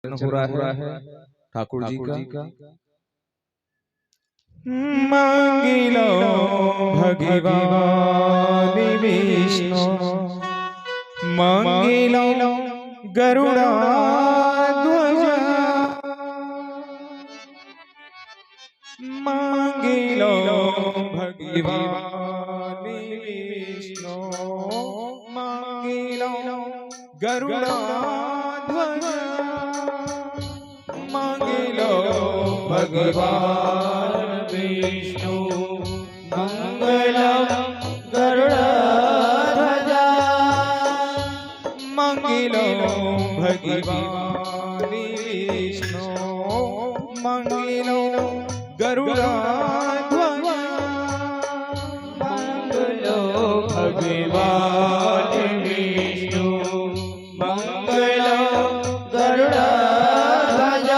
हो रहा है ठाकुर जी का। मांगिलो भगवान विष्णु, मांगिलो गरुड़ध्वज, मांगिलो भगवान विष्णु, मांगिलो गरुड़ध्वज, मांगिलो भगवान विष्णु, मंगलम गरुड़ध्वज, मंगलो भगवान विष्णु, मंगलो गरुड़ध्वज, मंगलो भगवान विष्णु, मंगलो गरुड़ध्वज,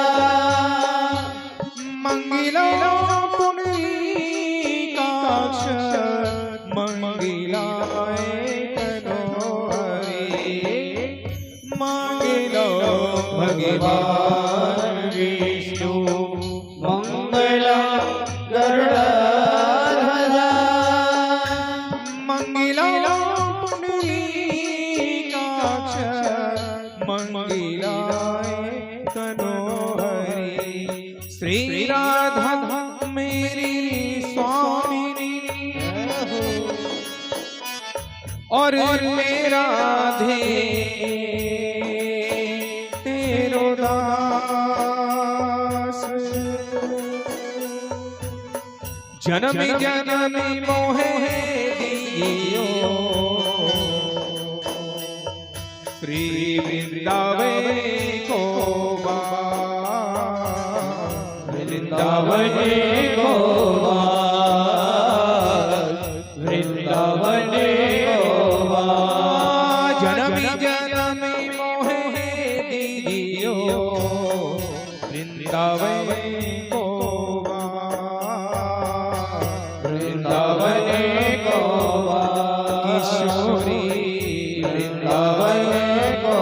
मंगलो पुंडरीकाक्ष, मंगलाय तनोहरि, मंगलो भगवान विष्णु, मंगलो गरुड़ध्वज, मंगलो पुंडरीकाक्ष, मंगलाय तनोहरि। श्री राधा मेरी स्वामिनी और मेरा राधे तेरो दास, जन्म जन्म मोहे दियो श्री वृंदावन को वृंदावन को वृंदावन को जन्म जन्म मोहे दियो वृंदावन को वृंदावन को किशोरी वृंदावन को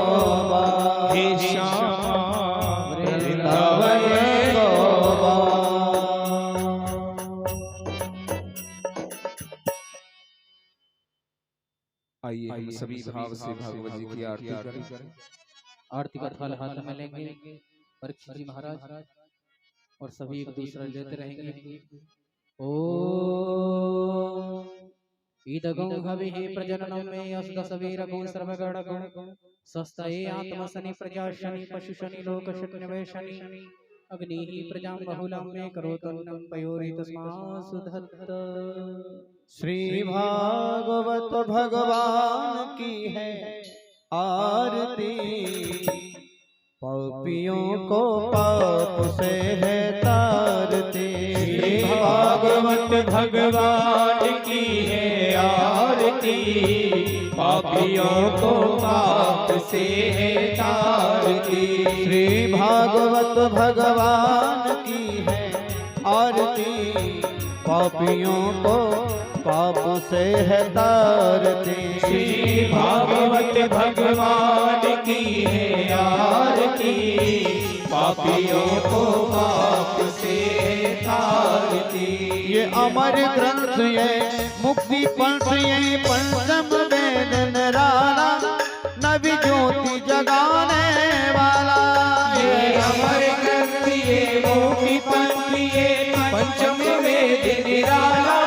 हे श्याम वृंदावन को। आइए हम सभी भाव से भगवत जी की आरती करें। आरती का थाल हाथ में लेंगे परीक्षित जी महाराज और सभी एक दूसरा लेते रहेंगे। ओम ईदगं हविः प्रजननं मे अस्दसवीरगुण सर्वगणगुण स्वस्तये आत्मशनि प्रजाशनि पशुशनि लोकशनि शनि अग्निः प्रजां बहुलं मे करोतन्नं पयोरि तस्मात् सुधत्त। श्री भागवत भगवान की है आरती, पापियों को पाप से है तारती। श्री भागवत भगवान की है आरती, पापियों को पाप से है तारती। श्री भागवत भगवान की है आरती, पापियों को पाप से है तारती। श्री भागवत भगवान की है आरती, पापियों को पाप से है तारती। ये अमर ग्रंथ ये मुक्ति पंथ ये पंचम वेद निराला, नवी ज्योति जगाने वाला। ये अमर ग्रंथ ये मुक्ति पंथ ये पंचम वेद निराला,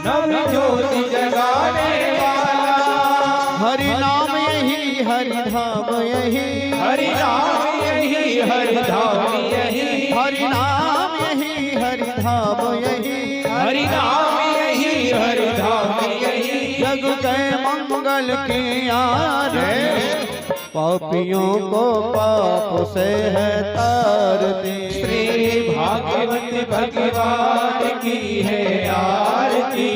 नव ज्योति जगाने वाला। हरि नाम यही हरि धाम यही, हरि नाम यही हरि धाम यही, हरि नाम यही हरि धाम यही, हरि नाम यही हरि धाम यही। जग के मंगल की आरती, पापियों को पाप से है तारती। श्री भागवत भगवान की है आरती,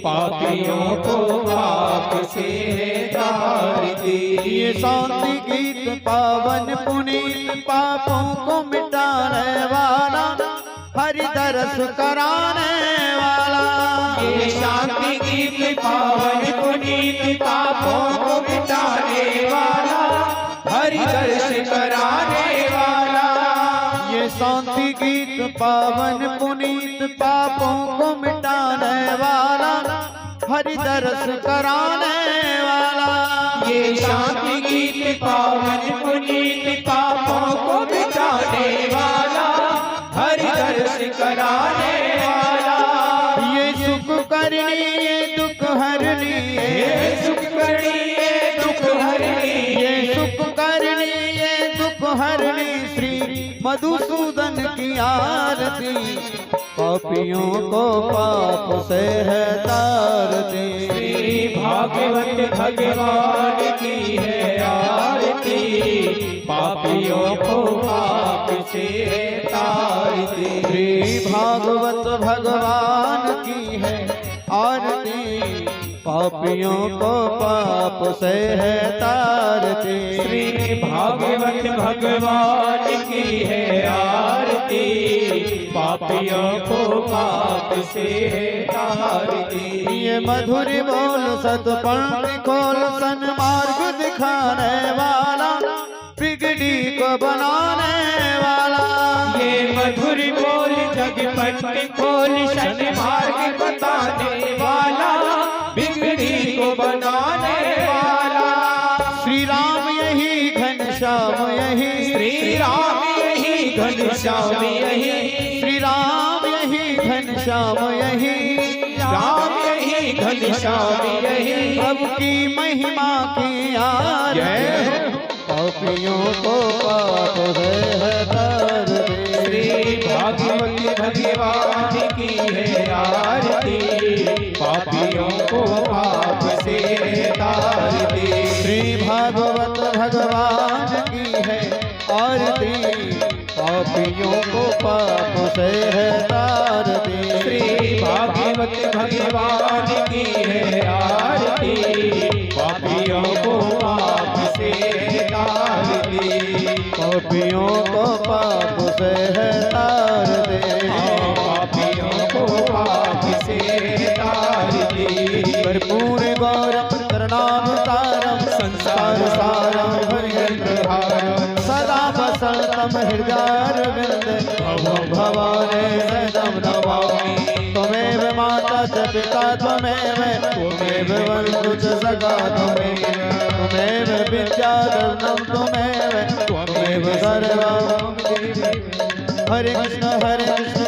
पापियों को पाप से है तारती। ये शांति गीत पावन पुनीत पापों को मिटाने वाला, हरि दरस कराने वाला। ये शांति गीत पावन पुनीत पापों को मिटाने वाला, हरि दर्श कराने शांति गीत पावन पुनीत पापों को मिटाने वाला हरि दर्श कराने वाला। ये शांति गीत पावन पुनीत पापों को मिटाने वाला हरि दर्श कराने वाला। ये सुख करनी ये दुख हरनी ये सुख करनी ये दुख हरनी ये सुख करनी ये दुख हरनी श्री मधुसूदन की आरती। पापियों को पाप से है तारती। श्री भागवत भगवान की है आरती। पापियों को पाप से तारती। श्री भागवत भगवान की है आरती। पापियों को पाप से है तारती। श्री भागवत भगवान की है आरती। पापियों को पाप से तारती। ये मधुर बोल सतपंक्ति खोल सन्मार्ग दिखाने वाला बिगड़ी को बनाने वाला। ये मधुर बोल जगपति खोल सन्मार्ग बताने वाला बिगड़ी को बनाने वाला। श्री राम यही घनश्याम यही श्री राम यही घनश्याम यही श्री राम यही घनश्याम यही राम यही घनश्याम यही प्रभु की महिमा की आरती। पापियों को पाप से है तारती। श्री भागवत भगवान की है आरती। पापियों को पाप से तारती। श्री भागवत भगवान की है आरती। पापियों को पाप से है तारती। श्री भागवत भगवान की है आरती। पापियों को पाप से तारती। पापियों को पाप से है तारती। पापियों को पाप से तारती। कर्पूर गौरम करणावतारम संसार सारम हरिहरहारम सदा वसंतम हृदयारविंद भवं भवाने सदं नमामि। त्वमेव माता च पिता त्वमेव त्वमेव बन्धु च सखा त्वमेव त्वमेव विद्याधरणं त्वमेव त्वमेव सर्वं। हरे कृष्ण कृष्ण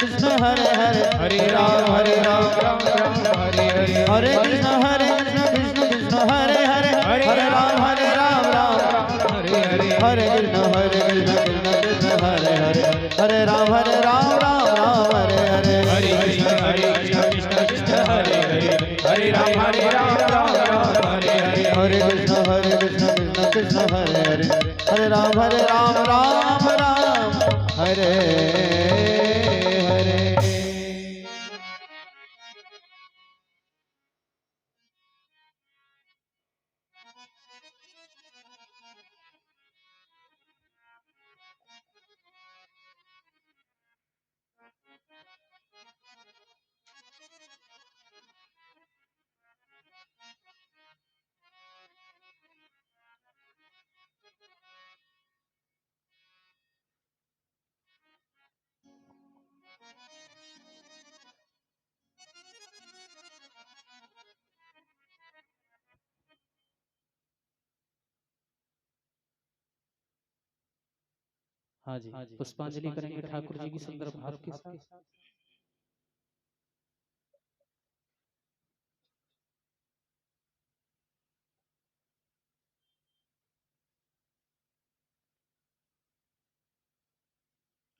कृष्ण हरे हरे हरे राम राम राम हरे हरे। हरे कृष्ण कृष्ण कृष्ण हरे हरे हरे राम राम हरे हरे। हरे कृष्ण कृष्ण कृष्ण हरे हरे हरे राम राम हरे हरे। हरे कृष्ण कृष्ण हरे हरे हरे राम राम हरे हरे। हरे कृष्ण कृष्ण कृष्ण हरे हरे हरे राम राम हरे हरे। हाँ जी, पुष्पांजलि करेंगे ठाकुर जी की सुंदर भाव के साथ।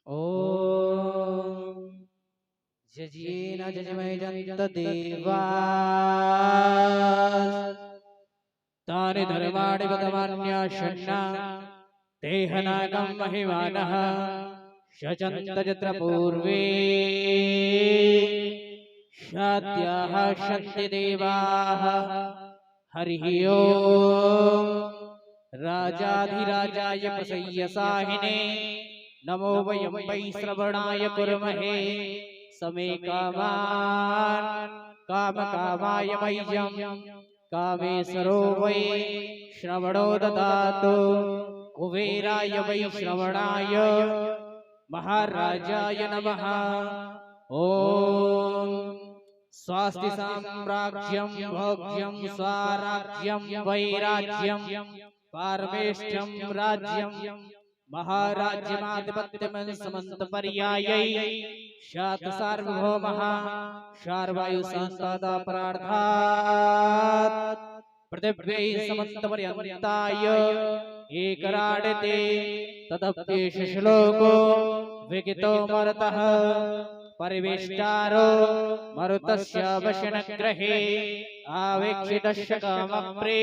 ओम जजेन जजमय जंत देवा तानि धर्माणि गतमान्याशन्ना तेहनागं महिमानः शचन्त यत्र पूर्वे शात्याः शन्ति देवाः। हरिः ओम् राजाधिराजाय प्रसय्यसाहिने नमो वयं वै श्रवणाय कुर्महे समे कामान् कामकामाय मह्यं कामेश्वरो वै श्रवणो ददातु कुबेराय वै श्रवणाय महाराजाय नमः। ओम स्वास्ति साम्राज्यं भोज्यं स्वाराज्यं वैराज्यं पारमेष्ठ्यं राज्यं महाराज्यमाधिपत्यं समस्त पर्यायै शात सार्वभौमः शार्वायु संस्था प्रार्थात् पृथिव्यै समस्त पर्यन्ताय एकराडते तदप्येष श्लोको विगितो मरुतः परिवेष्टारो मरुतस्य वशनग्रहे आवेक्षितस्य कामप्रे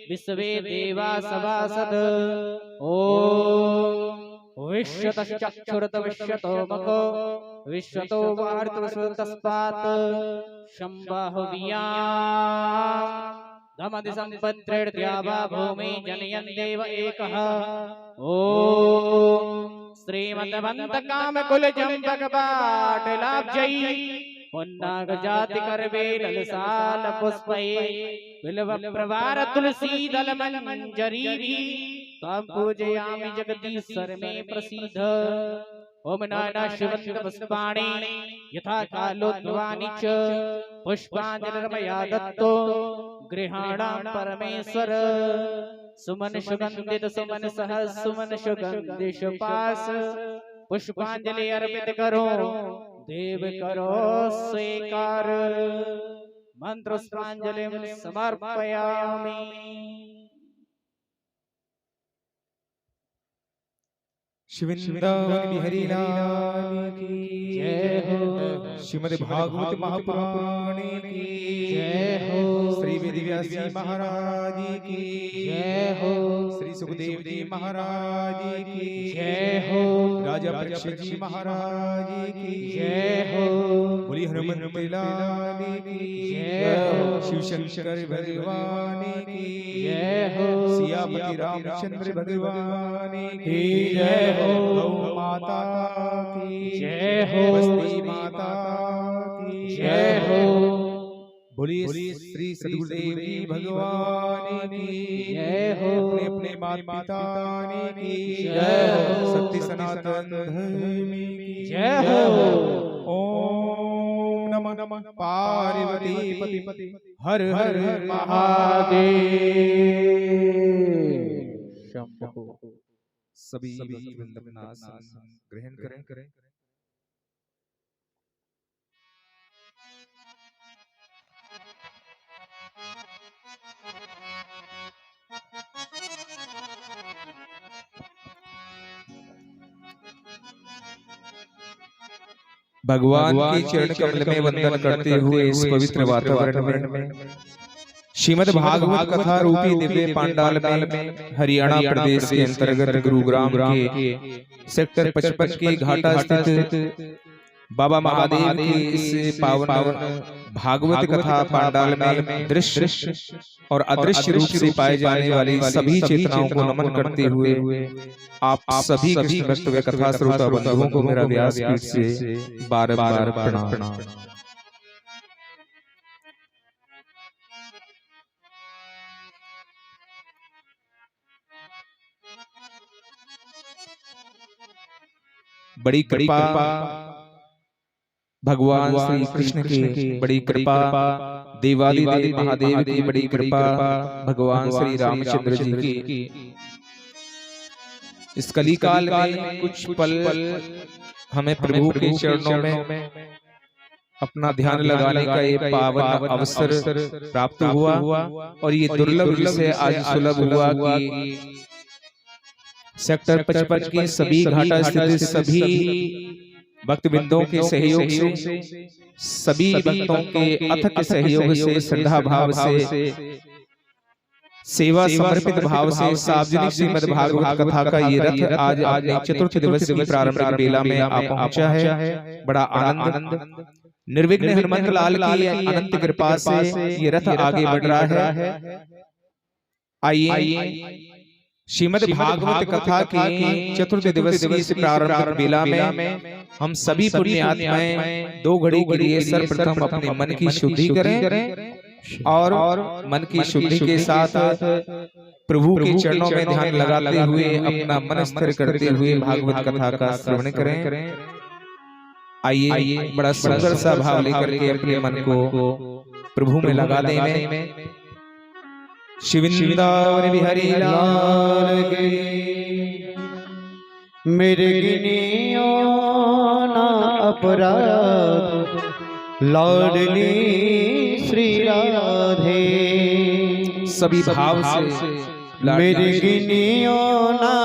विश्वे देवा सभासद। ओम विश्वतश्चक्षुरत विश्वतो मको विश्वतो वार्तवसुतस्पात् शम्बाहुव्याम् धमदि सम्पत्तिर्द्यावा भूमि जनयन् देव एकः। ओम श्रीमद्वन्त काम कुल जम्बक पाटलाब्जै पुन्नाग जाति करवे ललसाल पुष्पै बिल्व प्रवार तुलसी दल मंजरी तां पूजयामि जगदीश्वर में प्रसीद। ओम नाना शिवंत पुष्पाणि यथा कालोद्भवानि च पुष्पांजलिर्मया दत्तो गृहाणां परमेश्वर। सुमन सुगंधित सुमन सहस सुमन सुगंधित पास पुष्पांजलि अर्पित करो देव करो स्वीकार। मंत्र पुष्पांजलि समर्पयामि। शिवृंदावन बिहारी लाल की जय हो। श्रीमद् भागवत महापुराण की जय हो। श्री वेदव्यास जी महाराज की जय हो। श्री सुखदेव जी महाराज की जय हो। राजा परीक्षित जी महाराज की जय हो। बोली हनुमंत लाल की जय हो। शिव शंकर भगवान की जय हो। सियापति रामचंद्र भगवान की जय हो। गौ माता की जय हो। बस्ती माता की जय हो। बोलिए श्री सद्गुरुदेव जी भगवान की जय हो। अपने अपने माता पिता की जय हो। सत्य सनातन धर्म की जय हो। ओम नमः नमः पार्वती पति हर हर महादेव शंभो। सभी वृंद अपना आसन ग्रहण करें। भगवान के चरण कमल में वंदन करते हुए इस पवित्र वातावरण में श्रीमद् भागवत कथा रूपी दिव्य पांडाल में हरियाणा प्रदेश के अंतर्गत गुरुग्राम के सेक्टर 55 के घाटा स्थित बाबा महादेव के इस पावन भागवत कथा पांडाल में दृश्य और अदृश्य रूप से पाए जाने वाली सभी चेतनाओं को नमन करते हुए आप सभी कृष्ण भक्त व कथा श्रोता बंधुओं को मेरा व्यासपीठ से बार-बार प्रणाम। बड़ी कृपा भगवान श्री कृष्ण की, बड़ी कृपा देवादिदेव महादेव की, बड़ी कृपा भगवान श्री रामचंद्र जी की। इस कलिकाल में कुछ पल हमें प्रभु के चरणों में अपना ध्यान लगाने का ये पावन अवसर प्राप्त हुआ और ये दुर्लभ विषय आज सुलभ हुआ कि सेक्टर 55 के सभी घाटा स्थित सभी भक्तबिंदों के सहयोग से, सभी भक्तों के अथक सहयोग से, श्रद्धा भाव से, सेवा समर्पित भाव से सार्वजनिक श्रीमद् भागवत कथा का ये रथ आज अपने चतुर्थ दिवस की प्रारंभिक बेला में आ पहुंचा है। बड़ा आनंद निर्विघ्न हनुमंत लाल की अनंत कृपा से ये रथ आगे बढ़ रहा है। आइए श्रीमद् भागवत कथा की चतुर्थ दिवस की प्रारंभिक बेला में हम सभी पुण्य आत्माएं 2 घड़ी के लिए सर्वप्रथम अपने मन की शुद्धि करें और मन की शुद्धि के साथ प्रभु के चरणों में ध्यान लगाते हुए अपना मन स्थिर करते हुए भागवत कथा का श्रवण करें। आइए बड़ा सुंदर सा भाव लेकर के अपने मन को प्रभु में लगा दें। शिविंदावन बिहारी लाल की। मेरे गिनियो ना अपराध लाडली श्री राधे। सभी भाव से मेरे गिनियो ना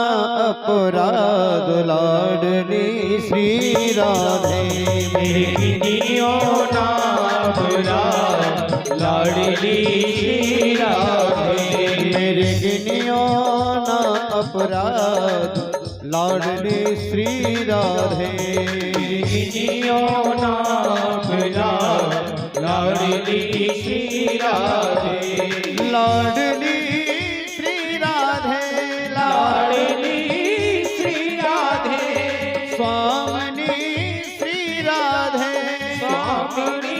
अपराध लाडली श्री राधे। मेरे गिनियो ना अपराध लाडली श्री राधे। मेरे गिनियो ना अपराध लाडली श्री राधे। गिनियो ना अपराध लाडली श्री राधे। लाडली श्री राधे। लाडली श्री राधे। स्वामिनी श्री राधे। स्वामिनी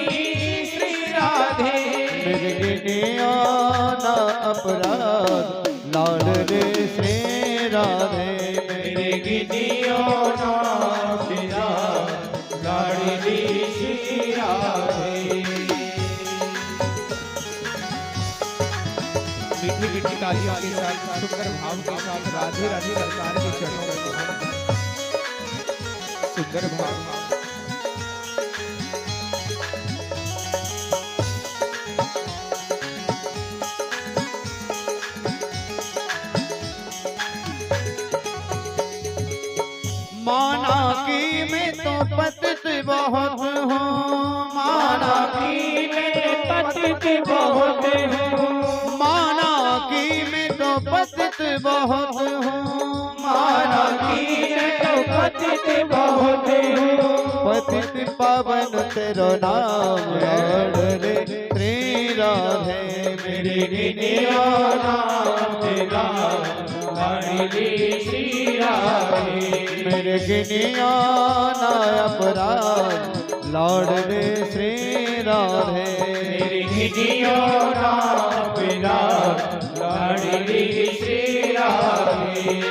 श्री राधे। मेरे गिनियो ना अपराध लाडली श्री राधे। मेरे गिनियो ना अपराध लाडली श्री राधे। मीठी मीठी तालियों के साथ सुंदर भाव के साथ राधे राधे सरकार के चरणों में सुंदर भाव। माना कि मैं तो पतित बहुत हूँ। माना कि मैं पतित बहुत हूँ। माना कि मैं तो पतित बहुत हूँ। माना कि मैं तो पतित बहुत हूँ। पतित पावन तेरो नाम लाडले श्री राधे। मेरे गिनियो नाम तेरा लाडली श्री राधे। मेरे गिनिया ना अपराध लाडले श्री राधे। मेरे गिनियो नाम अपराध लाडली श्री राधे।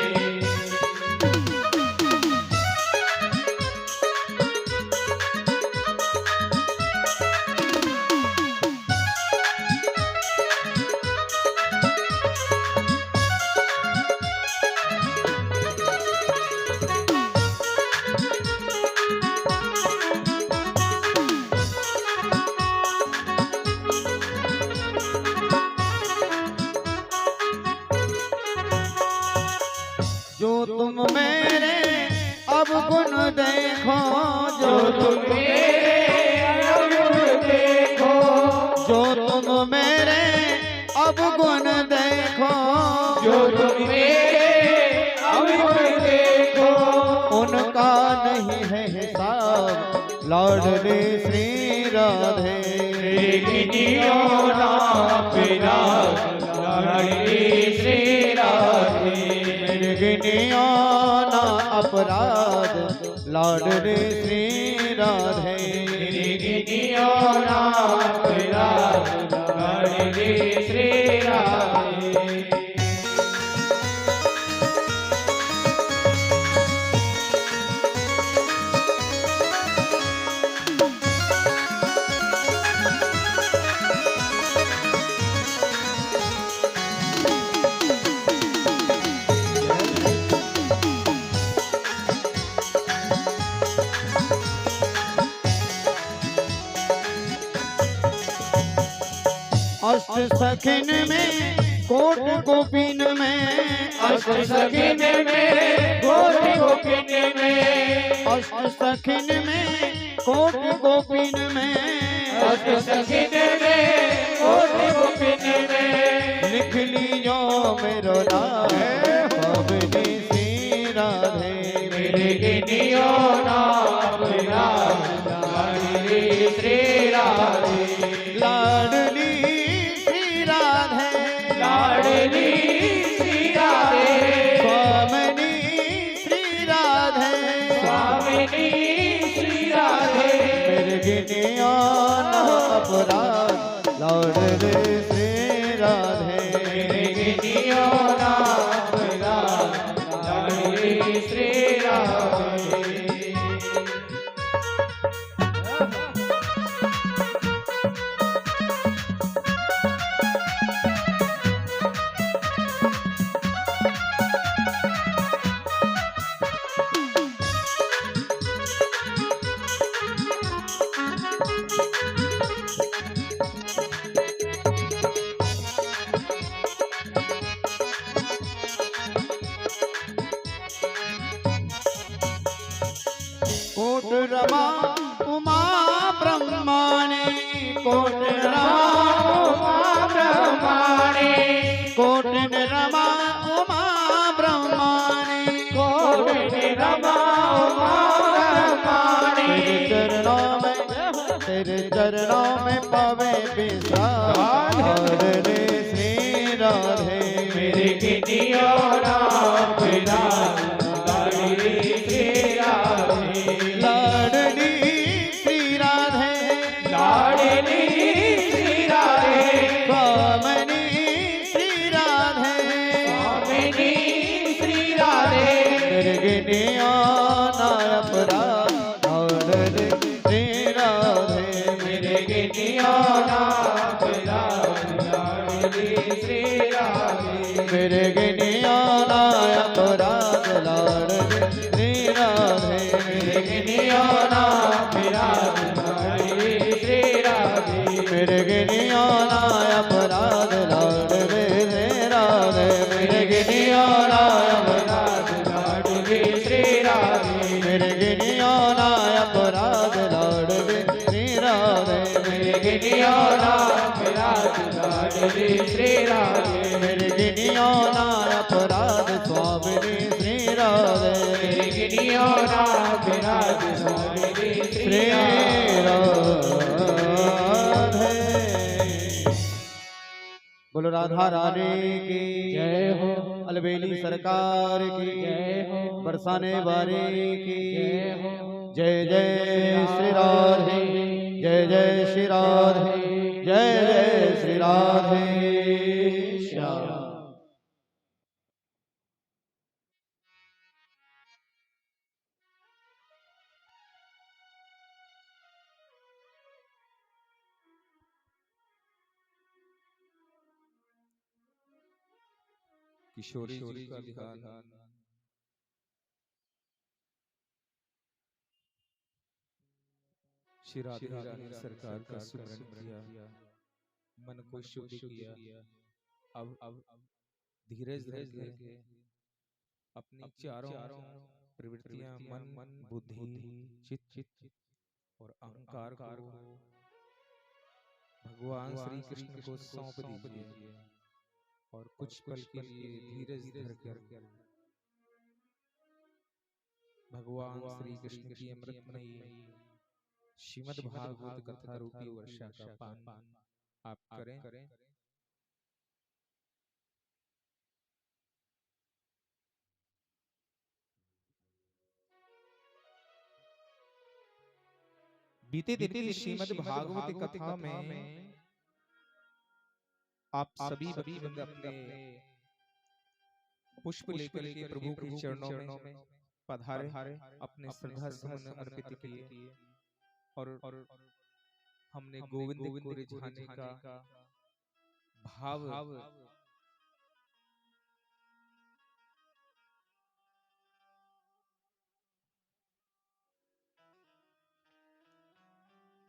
जो तुम मेरे अब गुण देखो। जो तुम मेरे अब देखो। जो तुम मेरे अब गुण देखो। जो तुम मेरे अब देखो। उनका नहीं है हिसाब लाडले श्री राधे। गिनियो ना अपराध लाडली श्री राधे। गिनियो ना अपराध लाडले श्री राधे। गिनियो ना अपराध लाडली श्री राधे। अष्ट सखिन में कोट गोपिन में। अष्ट सखिन में कोट गोपिन में। अष्ट सखिन में कोट गोपिन में। अष्ट सखिन में कोट गोपिन में। लिख लियो मेरो नाम पवनी श्री राधे। मेरे गिनियो नाम अपराध लाडली श्री राधे। लाडली श्री राधे। लाडली श्री राधे। स्वामिनी श्री राधे। स्वामिनी श्री राधे। मेरे गिनिया ना अपराध लाडले श्री राधे। मेरे गिनियो कोट रमा उमा ब्रह्माणी कोट रमा उमा ब्रह्माणी कोट रमा उमा ब्रह्माणी कोट रमा उमा ब्रह्माणी तेरे चरणों में पावे विश्वास रे श्री राधे मेरे किनिया नाम लाडली श्री राधे लाडली श्री राधे लाडली श्री राधे स्वामिनी श्री राधे स्वामिनी श्री राधे तेरे गिनिया ना अपराध लाडली श्री राधे मेरे किनिया नाम लाडली श्री राधे मेरे गिनिया ना अपराध लाडली श्री राधे मेरे किनिया नाम लाडली श्री राधे मेरे गिनिया ना अपराध लाडली श्री राधे मेरे गिनिया ना अपराध लाडली श्री राधे मेरे गिनिया ना अपराध लाडली श्री राधे मेरे किनिया नाम लाडली श्री राधे मेरे गिनिया ना अपराध स्वामिनी श्री राधे मेरे किनिया नाम लाडली श्री श्री राधे बोलो राधा रानी की जय हो अलबेली सरकार की जय हो बरसाने वाले की जय हो जय जय श्री राधे जय जय श्री राधे जय जय श्री राधे श्याम किशोरी जी का ध्यान श्री राधा रानी सरकार का सुमरन किया, मन को शुद्ध किया। अब धीरज धरके अपनी चारों प्रवृत्तियां मन बुद्धि चित्त और अहंकार को भगवान श्री कृष्ण को सौंप दीजिए और कुछ पल के लिए धीरज धरकर भगवान श्री कृष्ण की अमृतमयी श्रीमद् भागवत कथा रूपी वर्षा का पान आप करें। बीते दिन की श्रीमद् भागवत कथा में आप सभी भक्तवृंद अपने पुष्प लेकर के प्रभु के चरणों में पधारे, अपने श्रद्धा सुमन अर्पित किए और हमने गोविंद को रिझाने का भाव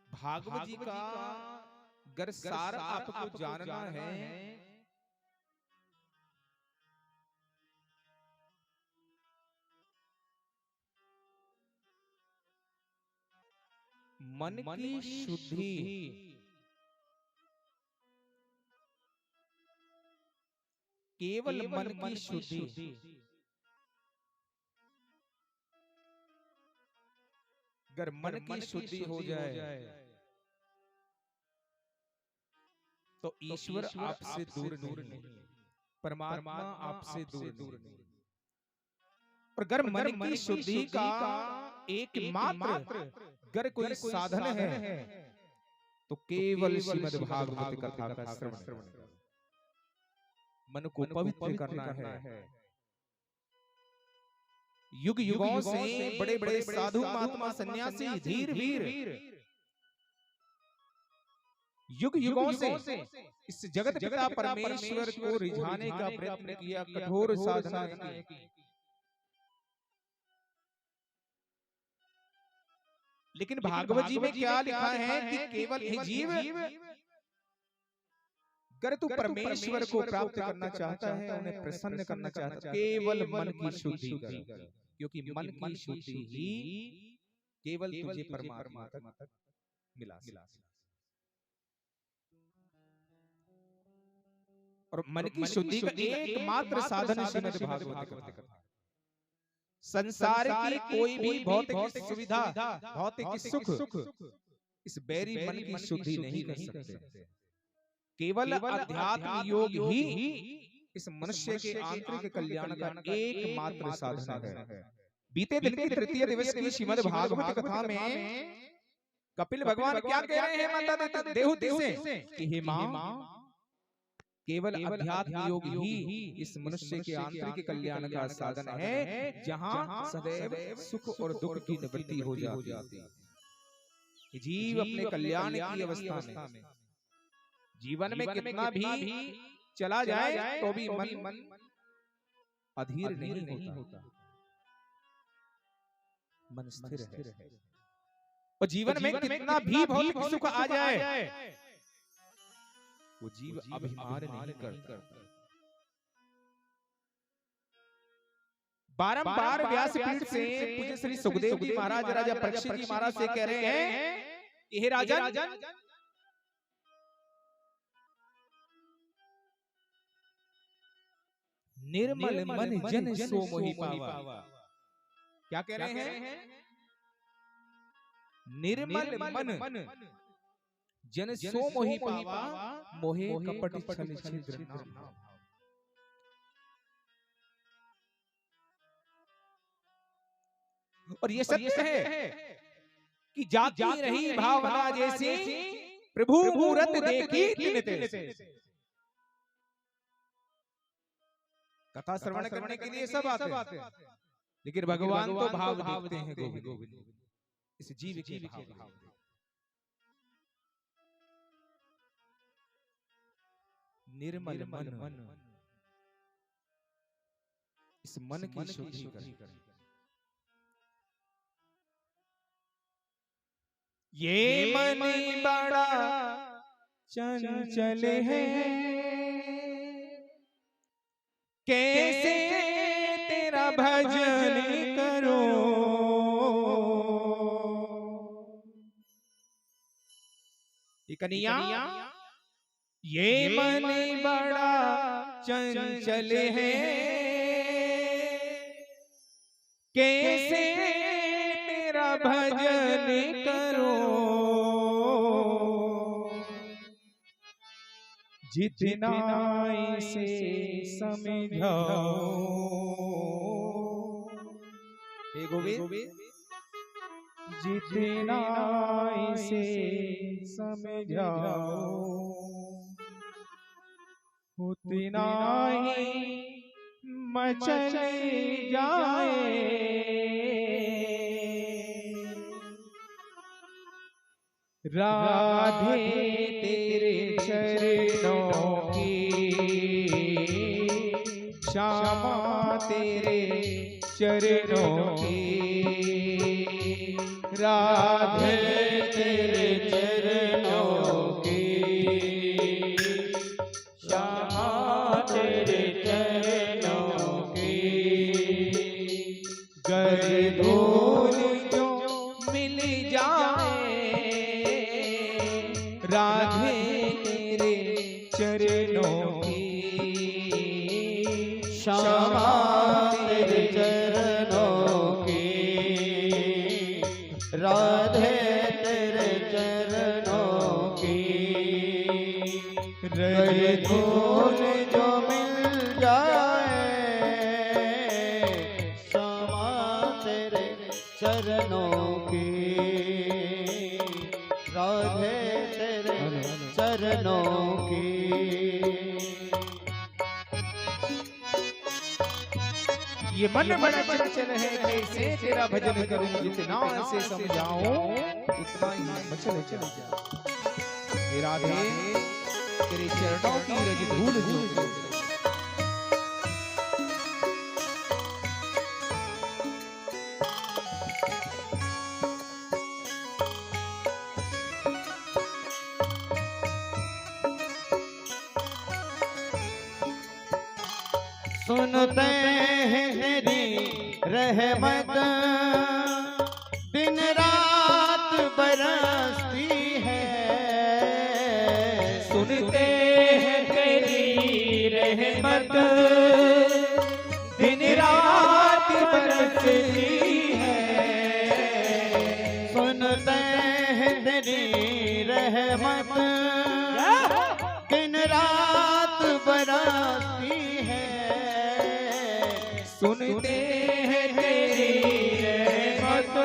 भागवत जी का अगर सार आपको जानना है मन की शुद्धि केवल मन की शुद्धि अगर मन की शुद्धि हो जाए तो ईश्वर आपसे दूर नहीं, परमात्मा आपसे दूर नहीं। और अगर मन की शुद्धि का एकमात्र अगर कोई साधन है तो केवल श्रीमद् भागवत कथा का श्रवण, मन को पवित्र करना है। युग युगों से बड़े बड़े साधु महात्मा सन्यासी धीर वीर युग युगों से इस जगत पिता परमेश्वर को रिझाने का प्रयत्न किया, कठोर साधना की, लेकिन भागवत जी में क्या लिखा है कि केवल हे जीव अगर तू परमेश्वर को प्राप्त करना चाहता है, उन्हें प्रसन्न करना चाहता है, केवल मन की शुद्धि कर, क्योंकि मन की शुद्धि ही केवल तुझे परमात्मा तक मिला। और मन की शुद्धि का एकमात्र साधन श्रीमद् भागवत कथा। संसार की कोई भी भौतिक सुविधा, भौतिक सुख इस बैरी मन की शुद्धि नहीं कर सकते। केवल अध्यात्म योग ही इस मनुष्य के आंतरिक कल्याण का एकमात्र साधन है। बीते दिन की तृतीय दिवस की श्रीमद् भागवत कथा में कपिल भगवान क्या कह रहे हैं माता देवहूति से कि हे मां, केवल अध्यात्म योग ही इस मनुष्य के आंतरिक कल्याण का साधन है, जहां सदैव सुख और दुख की निवृत्ति हो जाती है। जीव अपने कल्याण की अवस्था में जीवन में कितना भी चला जाए तो भी मन अधीर नहीं होता, मन स्थिर है। और जीवन में कितना भी भौतिक सुख आ जाए वो जीव अभिमान नहीं करता। बारंबार व्यासपीठ से पूज्य श्री सुखदेव जी महाराज राजा परीक्षित जी महाराज से कह रहे हैं कि हे राजन, निर्मल मन जन सो मोहि पावा। क्या कह रहे हैं? निर्मल मन जन सो मोहि पावा, मोहे कपट छल छिद्र नाम। और ये सत्य है कि जाती रही भावना जैसी, प्रभु मूरत देखी तिन तैसे। कथा श्रवण करने के लिए सब आते हैं, लेकिन भगवान तो भाव देखते हैं गोविंद, इस जीव के भाव। निर्मल मन, इस मन की शुद्धि करें। ये मन बड़ा चंचल है, कैसे तेरा भजन करो। कन्हैया, ये मन बड़ा चंचल है, कैसे तेरा भजन करो। जितना इसे समझाओ, हे गोविंद, जितना इसे समझाओ उतना ही मचल जाए। राधे तेरे चरणों की, श्यामा तेरे चरणों की। राधे तेरे चरणों की, श्यामा तेरे चरणों की। गर धूल जो मिल जाए, राधे तेरे चरणों की, श्यामा तेरे चरणों की। राधे तेरे चरणों की। रज धूल जो मिल जाए, श्यामा तेरे चरणों की। राधे तेरे चरणों की। ये मन बड़ा चंचल है, कैसे तेरा भजन करूं। जितना से समझाऊं उतना ही मचल चल जा। हे राधे तेरे चरणों की रज धूल जो सुनते हैं तेरी रहमत, दिन रात बरसती है, सुनते हैं तेरी रहमत दिन रात बरसती है, सुनते हैं तेरी रहमत दिन रात बरसती है, सुनते हैं तेरी रहमत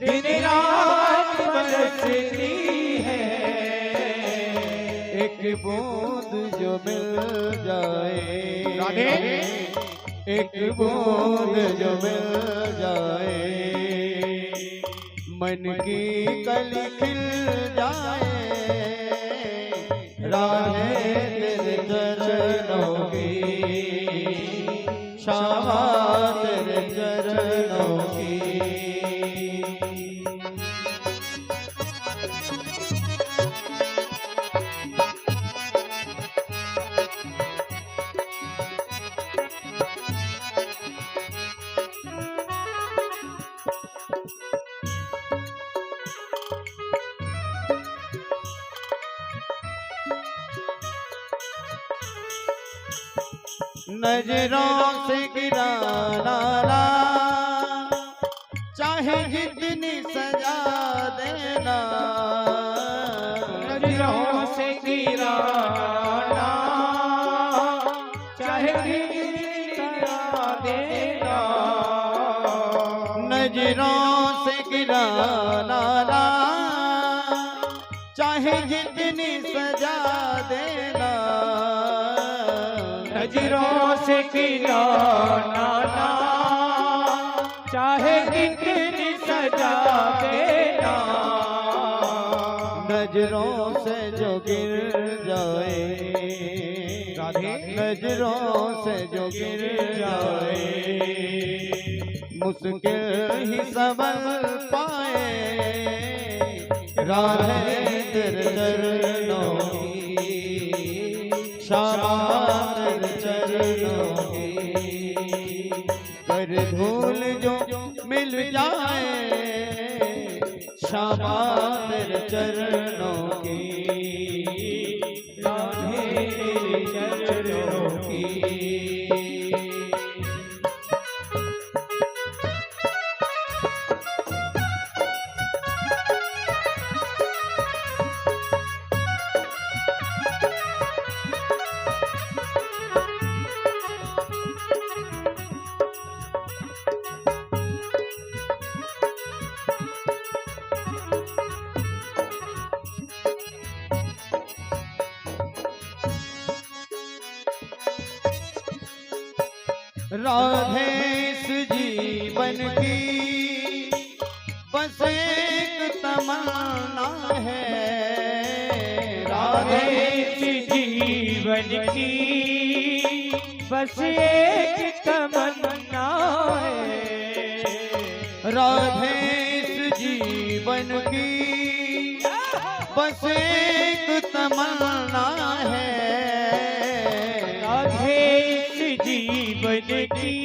दिन रात बरसती है। एक बूंद जो मिल जाए, राधे एक बूंद जो मिल जाए, मन की कली खिल जाए, राधे तेरे चरणों की, श्यामा तेरे चरणों की। नजरों से गिराना ना, चाहे जितनी सजा देना, नजरों से गिराना चाहे जितनी सजा देना, नजरों से गिराना ना, चाहे जितनी सजा देना, नजरों से गिराना ना चाहे कितनी सजा देना, नजरों से जो गिर जाए, राधे नजरों से जो गिर जाए, मुश्किल ही संभल पाए, राधे तेरे चरणों की, श्यामा तेरे चरणों की, कर धूल जो मिल जाए, श्यामा तेरे चरणों की, राधे तेरे चरणों की। राधे इस जीवन की बस एक तमन्ना है, राधे इस जीवन की बस एक तमन्ना है, राधे इस जीवन की बस एक तमन्ना है, राधे इस जीवन की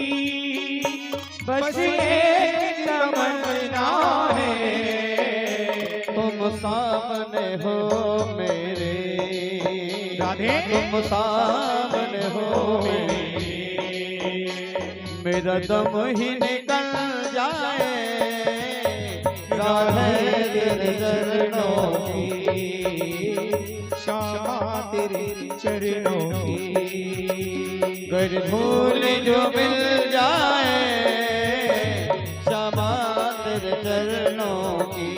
बस एक तमन्ना है, तुम सामने हो मेरे, राधे तुम सामने हो मेरा दम ही निकल जाए, राधे तेरे चरणों की, श्यामा तेरे चरणों की, कर धूल जो मिल जाए, श्यामा तेरे चरणों की,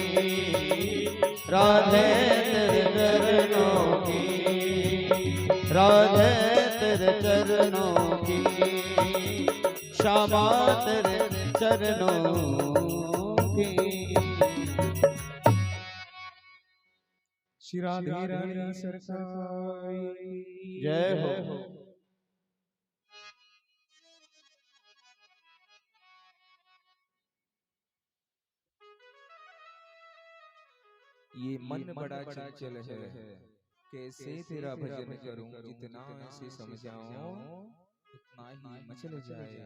राधे तेरे चरणों की, राधे तेरे चरणों की, श्यामा तेरे चरणों की। श्री राधे रानी सरकार जय हो। ये मन बड़ा चंचल है, कैसे तेरा भजन करूं, जितना ऐसे समझाऊं उतना ही मचल जाए।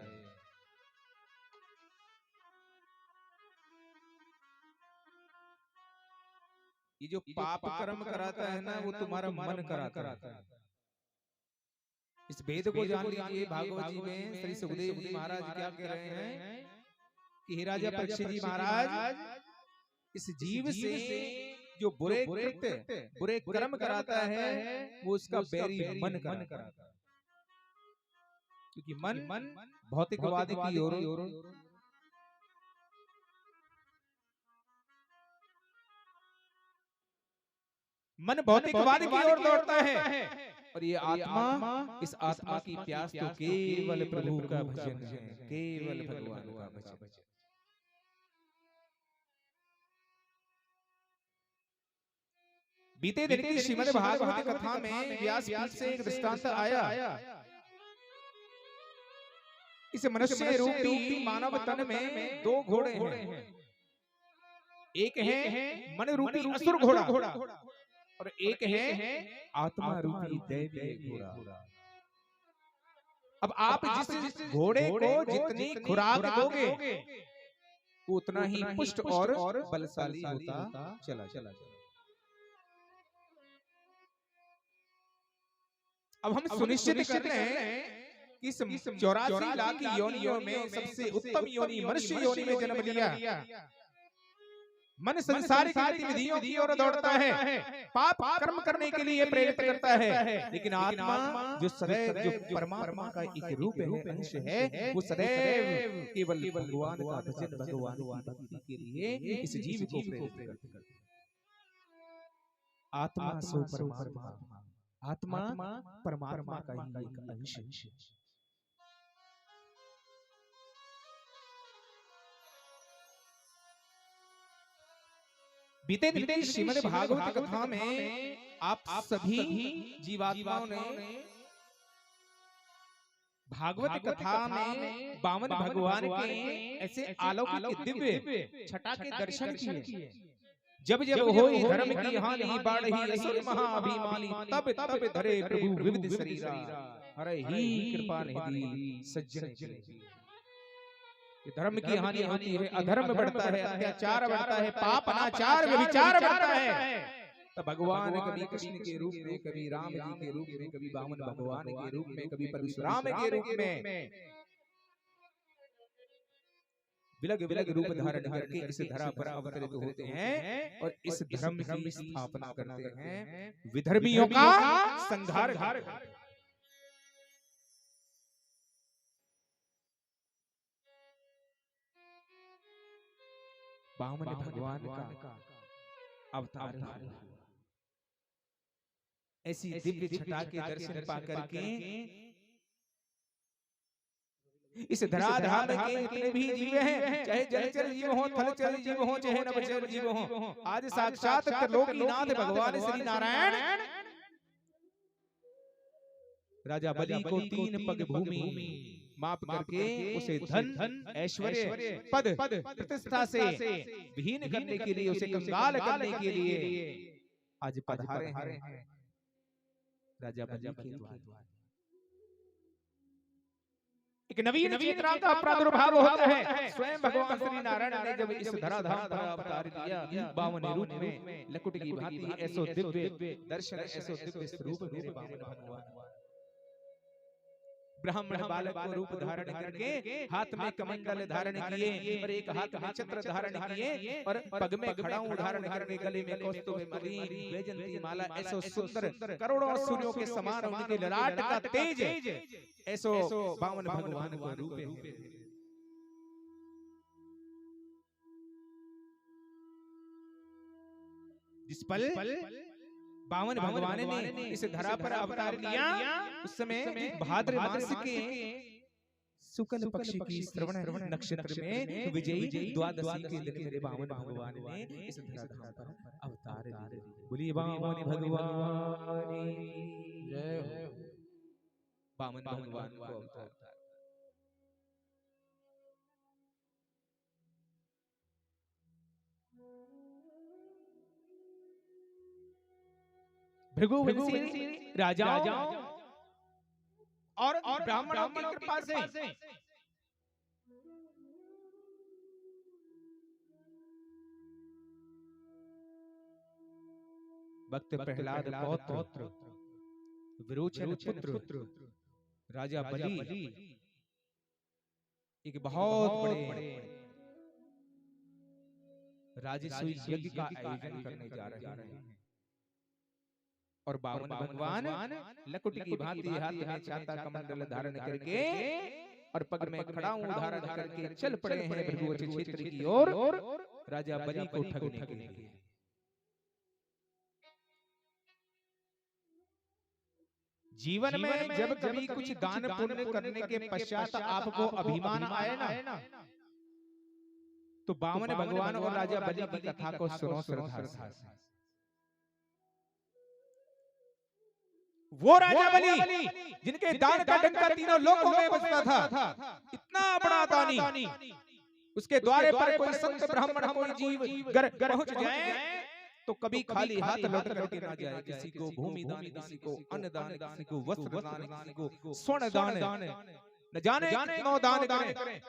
ये जो पाप कर्म कराता है ना, वो तुम्हारा मन कराता है। इस भेद को जान लीजिए। भागवत जी में श्री सुखदेव जी महाराज क्या कह रहे हैं कि हे राजा परीक्षित जी महाराज, इस जीव से जो बुरे कृत्य बुरे कर्म कराता है, वो उसका बैरी मन कराता है। क्योंकि मन भौतिकवादी की ओर, मन भौतिकवाद की ओर दौड़ता है, और ये आत्मा, इस आत्मा की प्यास तो केवल प्रभु का भजन है, केवल भगवान का भजन। बीते दिन की श्रीमद् भागवत कथा में व्यास पीठ से एक दृष्टांत आया। इस मनुष्य रूपी मानव तन में दो घोड़े हैं। एक है मन रूपी असुर घोड़ा, और एक है आत्मा रूपी दैवीय घोड़ा। अब आप जिस घोड़े को जितनी खुराक दोगे, वो उतना ही पुष्ट और बलशाली होता चला। अब हम सुनिश्चित कर रहे हैं कि इस 84 लाख योनियों में सबसे उत्तम योनि मनुष्य योनि में जन्म लिया। मन संसारिक गतिविधियों की ओर दौड़ता है, पाप कर्म करने के लिए प्रेरित करता है, लेकिन आत्मा जो सदैव जो परमात्मा का एक रूप है, अंश है, वो सदैव केवल भगवान का भजन, भगवान की भक्ति के लिए इस जीव को प्रेरित करता है। आत्मा सो परमात्मा, आत्मा परमात्मा का ही एक अंश है। बीते दिन श्रीमद् भागवत कथा में आप सभी जीवात्माओं ने भागवत कथा में बामन भगवान के ऐसे अलौकिक दिव्य छटा के दर्शन किए। जब जब होई धर्म की हानि बाढ़ी असुर महाअभिमानी, तब तब धरे प्रभु विविध शरीरा, हरे ही कृपा निधि सज्जन जन। धर्म की हानि होती है, अधर्म बढ़ता है, अत्याचार बढ़ता है, पाप अनाचार व्यभिचार बढ़ता है, तब भगवान कभी कृष्ण के रूप में, कभी राम जी के रूप में, कभी वामन भगवान के रूप में, कभी परशुराम के रूप में विलग विलग रूप धारण करके इस धरा पर अवतरित होते हैं और इस धर्म की स्थापना करते हैं, विधर्मियों का संहार करते हैं। वामन भगवान का अवतार ऐसी दिव्य छटा के दर्शन पाकर के इस धराधाम के जितने भी जीव हैं, चाहे जलचर जीव हो, थलचर जीव हो, चाहे नभचर जीव हो, आज साक्षात त्रिलोकीनाथ भगवान श्री नारायण राजा बलि को 3 पग भूमि माप करके उसे धन ऐश्वर्य पद प्रतिष्ठा से विहीन करने के लिए, उसे कंगाल करने के लिए आज पधारे हैं राजा बलि के द्वार। एक नवीन चेतना का प्रादुर्भाव होता है। स्वयं भगवान श्री नारायण ने जब इस धराधाम पर अवतार लिया, बामन रूप में लकुट की भांति ऐसो दिव्य दर्शन, ऐसो दिव्य स्वरूप मेरे बामन भगवान ब्राह्मण बालक को रूप धारण करके हाथ में कमंडल धारण किए और एक हाथ में छत्र धारण किए और पग में खड़ाऊं धारण करके गले में कौस्तुभ मणि वैजयंती माला, ऐसो सुंदर करोड़ों सूर्यों के समान उनके ललाट का तेज, ऐसो बामन भगवान का रूप है। जिस पल बामन भगवान ने इस धरा पर अवतार लिया, उस समय भाद्र मास के शुक्ल पक्ष की श्रवण नक्षत्र में विजयी द्वादशी के दिन मेरे बामन भगवान ने इस धरा पर अवतार लिया। बोलिए बामन भगवान जय हो। बामन भगवान को अवतार भृगुवंशी राजाओं और ब्राह्मणों की कृपा से भक्त प्रहलाद पौत्र विरोचन पुत्र राजा बलि एक बहुत बड़े राजसूय यज्ञ का आयोजन करने जा रहे हैं और बावन भगवान लकुट की भांति हाथ में चांता कमंडल धारण करके और पग में खड़ाऊं धारण करके चल पड़े हैं भृगुवंश क्षेत्र की ओर राजा बलि को ठगने के लिए। जीवन में जब कभी कुछ दान पुण्य करने के पश्चात आपको अभिमान आए ना तो बावन भगवान और राजा बलि की कथा को सुनो श्रद्धा से। वो राजा बलि जिनके दान का डंका तीनों लोकों में बजता था, इतना बड़ा दानी, उसके द्वारे पर कोई संत ब्राह्मण कोई जीव पहुंच जाए तो कभी खाली हाथ लौट करके ना जाए। किसी को भूमि दान, किसी को अन्न दान, किसी को वस्त्र दान, किसी को स्वर्ण दान, न जाने कितनों दान करें,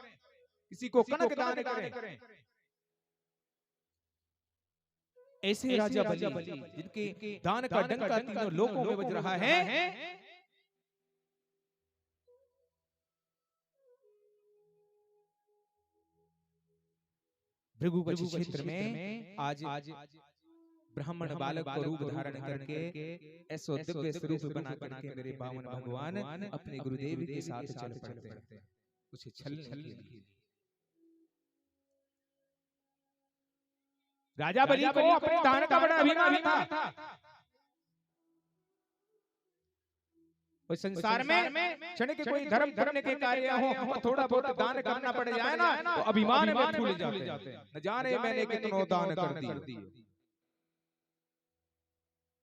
किसी को कनक दान करें। ऐसे राजा बलि जिनके दान का डंका तीनों लोकों में बज रहा है, भृगुवंश क्षेत्र में आज ब्राह्मण बालक को रूप धारण करके ऐसो दिव्य स्वरूप बना करके मेरे बावन भगवान अपने गुरुदेव के साथ चल पड़ते हैं कुछ छल के लिए। राजा बलि को अपने दान का बड़ा अभिमान था। और संसार में क्षण के कोई धर्म करने के कार्य हो थोड़ा बहुत दान करना पड़ जाए ना तो अभिमान में फूल जाते हैं। न जाने मैंने कितनों दान कर दिए।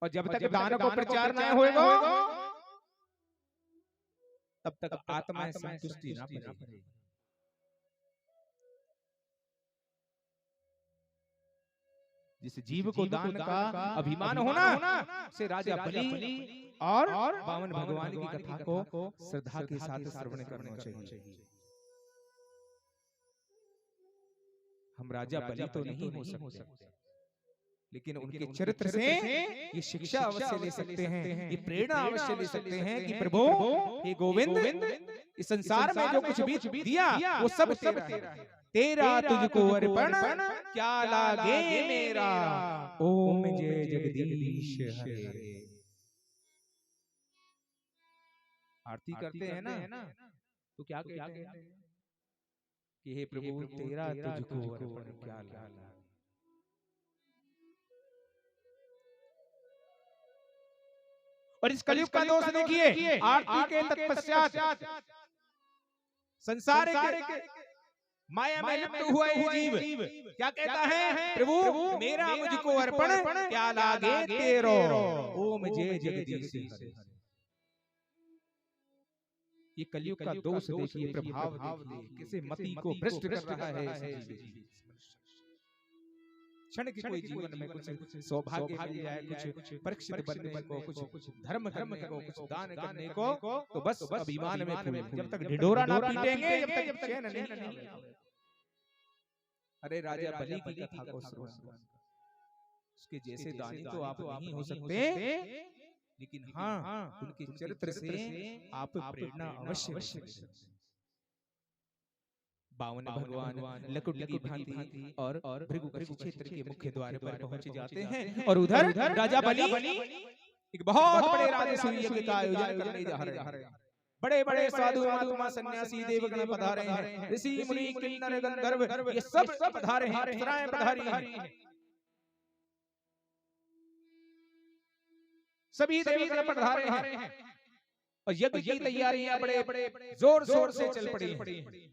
और जब तक दान को प्रचार न होएगा तब तक आत्मा संतुष्टि ना पाएगी। जिस जीव को दान का अभिमान होना से राजा बलि और बावन भगवान की कथा को श्रद्धा के साथ श्रवण करना चाहिए। हम राजा बलि तो नहीं हो सकते, लेकिन उनके चरित्र से ये शिक्षा अवश्य ले सकते हैं, ये प्रेरणा अवश्य ले सकते हैं कि प्रभु हे गोविंद, इस संसार में जो कुछ भी दिया वो सब तेरा है। तेरा तुझको अर्पण क्या लागे मेरा, ओम जय जगदीश हरे। आरती करते हैं ना तो क्या कहते हैं कि हे प्रभु तेरा तुझको अर्पण क्या लागे। और इस कलयुग का दोष देखिए, आरती के तत्पश्चात संसार के माया में लिप्त हुआ ये जीव क्या कहता है, प्रभु मेरा मुझको अर्पण क्या लागे तेरो, ओम जय जगदीश हरे। ये कलयुग का दोष देखिए, प्रभाव देखिए, किसे मति को भ्रष्ट कर रहा है। क्षण के कोई जीवन में कुछ सौभाग्य मिल जाए, कुछ परीक्षित बनने को, कुछ धर्म करने को, कुछ दान करने को, तो बस अभिमान में फूले। जब तक ढिढोरा ना पीटेंगे जब तक चैन नहीं आएगा। अरे राजा बलि की कथा को सुनो, उसके जैसे दानी तो आप नहीं हो सकते, लेकिन हाँ उनके चरित्र से आप प्रेरणा अवश्य ले सकते। बावन भगवान लकुट की भांति और भृगुवंश क्षेत्र के मुख्य द्वार पर पहुंच जाते हैं और उधर राजा बलि एक बहुत बड़े राजसूय यज्ञ का आयोजन करने जा रहे हैं। बड़े बड़े साधु महात्मा सन्यासी देवगण पधारे हैं, ऋषि मुनि किन्नर गंधर्व ये सब पधारे हैं, अप्सराएं पधारी हैं, सभी देवगण पधारे हैं और यज्ञ की तैयारियां बड़े बड़े जोर शोर से चल पड़ी हैं।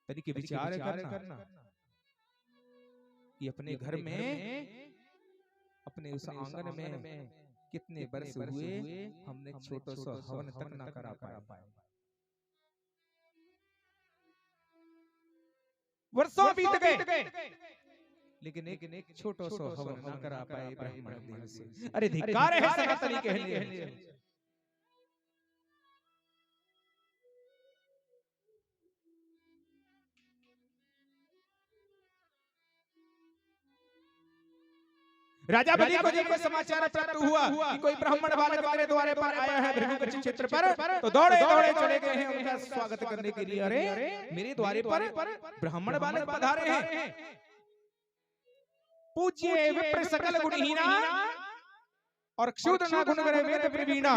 तनिक विचार करना कि अपने घर में, अपने उस आंगन में कितने वर्ष हुए हमने छोटा सा हवन तक न करा पाए। वर्षों बीत गए लेकिन एक छोटा सा हवन न करा पाए ब्राह्मण देव से। अरे धिक्कार है सनातनी कहने। राजा बलि को जब समाचार प्राप्त हुआ कि कोई ब्राह्मण बालक मेरे द्वारे पर आया है भृगुकुच क्षेत्र पर, तो दौड़े दौड़े चले गए हैं उनका स्वागत करने के लिए। अरे मेरे द्वारे पर ब्राह्मण बालक पधारे हैं। पूज्य विप्र सकल गुणहीना और क्षुद्र न गुण करे वेद प्रवीणा,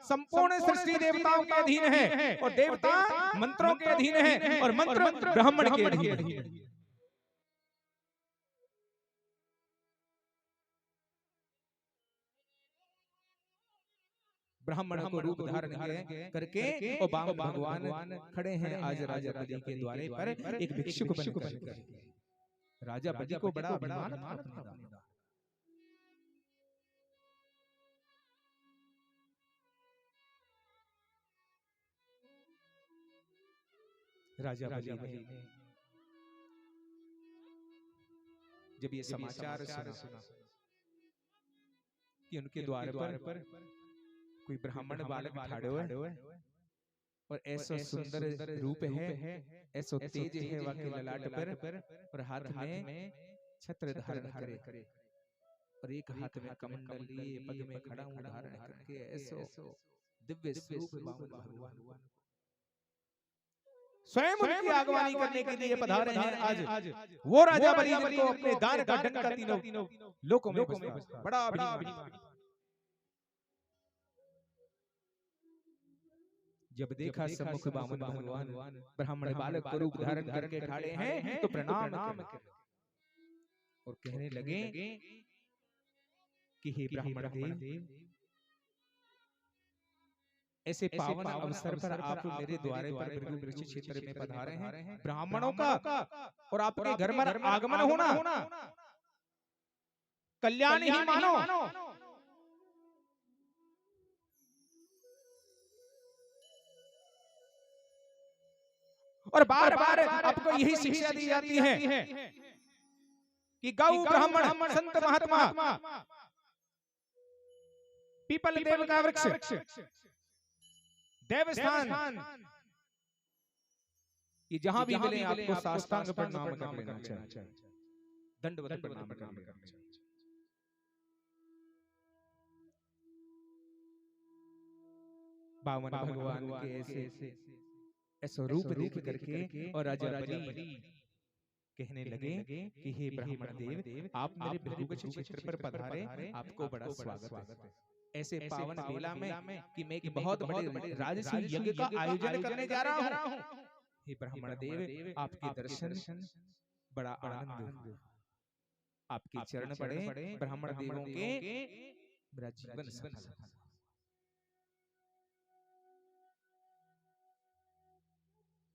संपूर्ण सृष्टि देवताओं के अधीन है और देवता मंत्रों के अधीन है और मंत्र ब्राह्मण के अधीन है। ब्राह्मण को रूप धारण करके और बाम भगवान खड़े हैं आज राजा बलि के द्वारे पर एक भिक्षुक बनकर। राजा बलि को बड़ा अभिमान था अपने दान का। राजा बलि ने जब ये समाचार सुना कि उनके द्वार पर कोई ब्राह्मण बालक ठाड़ो है और ऐसा सुंदर रूप है, ऐसा तेज है वह के ललाट पर और हाथ में छत्र धारण करे और एक हाथ में कमंडल लिए पग में खड़ा हूं धारण करके ऐसा दिव्य स्वरूप भगवान स्वयं उनकी आगवानी करने के लिए पधारे हैं आज वो राजा बलि जिनको अपने दान का डंका तीनों लोकों में बड़ा अभिमान। जब देखा सम्मुख बामन भगवान ब्राह्मण बालक को रूप धारण करके ठाड़े हैं तो प्रणाम और कहने लगे कि हे ब्राह्मण देव, ऐसे पावन अवसर पर आप मेरे द्वारे पर भृगु क्षेत्र में पधारे हैं। ब्राह्मणों का और आपके घर में आगमन होना कल्याण ही मानो। और बार बार आपको यही शिक्षा दी जाती है कि गौ ब्राह्मण संत महात्मा पीपल देव का वृक्ष देवस्थान ये जहां भी मिले आपको साष्टांग प्रणाम कर लेना चाहिए, दंडवत प्रणाम करना चाहिए। बामन भगवान के ऐसा रूप देख करके और राजा बलि कहने लगे कि हे ब्राह्मण देव, आप मेरे भृगुकुच क्षेत्र पर पधारे, आपको बड़ा स्वागत है। ऐसे पावन बेला में कि मैं एक बहुत बड़े राजसी यज्ञ का आयोजन करने जा रहा हूँ। हे ब्राह्मण देव, आपके दर्शन बड़ा आनंद, आपके चरण पड़े ब्राह्मण देवों के मेरा जीवन सफल।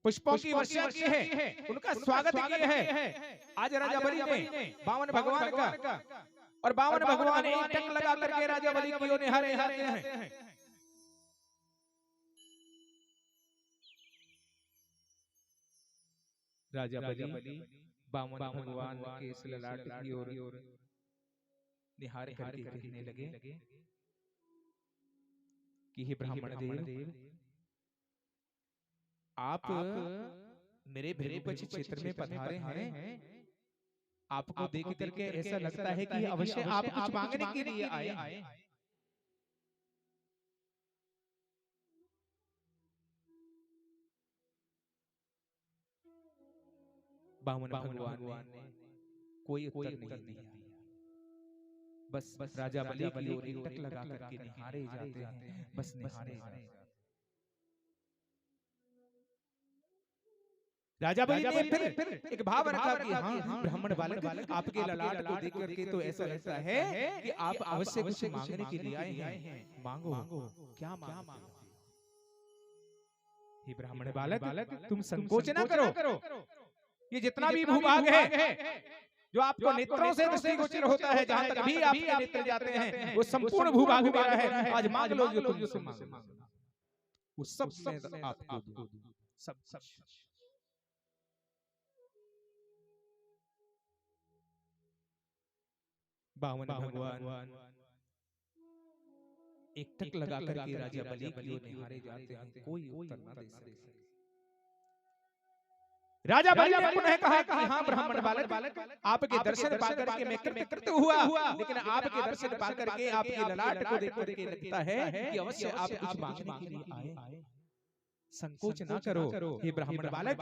पुष्पों की वर्षा की है, उनका स्वागत किया है आज राजा बलि ने बामन भगवान का। और बामन भगवान एक टक लगा करके राजा बलि की ओर निहारे जाते हैं। राजा बलि बामन भगवान के इस ललाट की ओर निहार करके कहने लगे कि हे ब्राह्मण देव, आप मेरे भृगुकुच क्षेत्र में पधारे हैं। आपको देख करके ऐसा लगता है कि अवश्य आप कुछ मांगने के लिए आए। बामन भगवान ने कोई उत्तर नहीं दिया, बस राजा बलि की ओर एक टक लगा करके निहारे जाते हैं, बस निहारे जाते हैं। राजा बलि ने फिर एक भाव रखा कि हाँ ब्राह्मण बालक आपके ललाट को देख करके तो ऐसा लगता है कि आप अवश्य कुछ मांगने के लिए आए हैं। मांगो, क्या मांगो? हे ब्राह्मण बालक, तुम संकोच ना करो। ये जितना भी भूभाग है जो आपको नेत्रों से दृष्टिगोचर होता है, जहां तक भी आपके नेत्र जाते हैं, वो संपूर्ण भूभाग मेरा है। आज मांग लो जो तुम मुझसे मांगो, वो सब मैं आपको दूं, सब। बामन भगवान एक टक लगा करके राजा बलि की ओर निहारे जाते हैं, कोई उत्तर न दे सके। राजा बलि ने पुनः कहा कि हाँ ब्राह्मण बालक, आपके दर्शन पाकर के मैं कृत हुआ, लेकिन आपके दर्शन पाकर के आपके ललाट को देख करके लगता है कि अवश्य आप कुछ मांगने के लिए आए। संकोच ना करो हे ब्राह्मण बालक,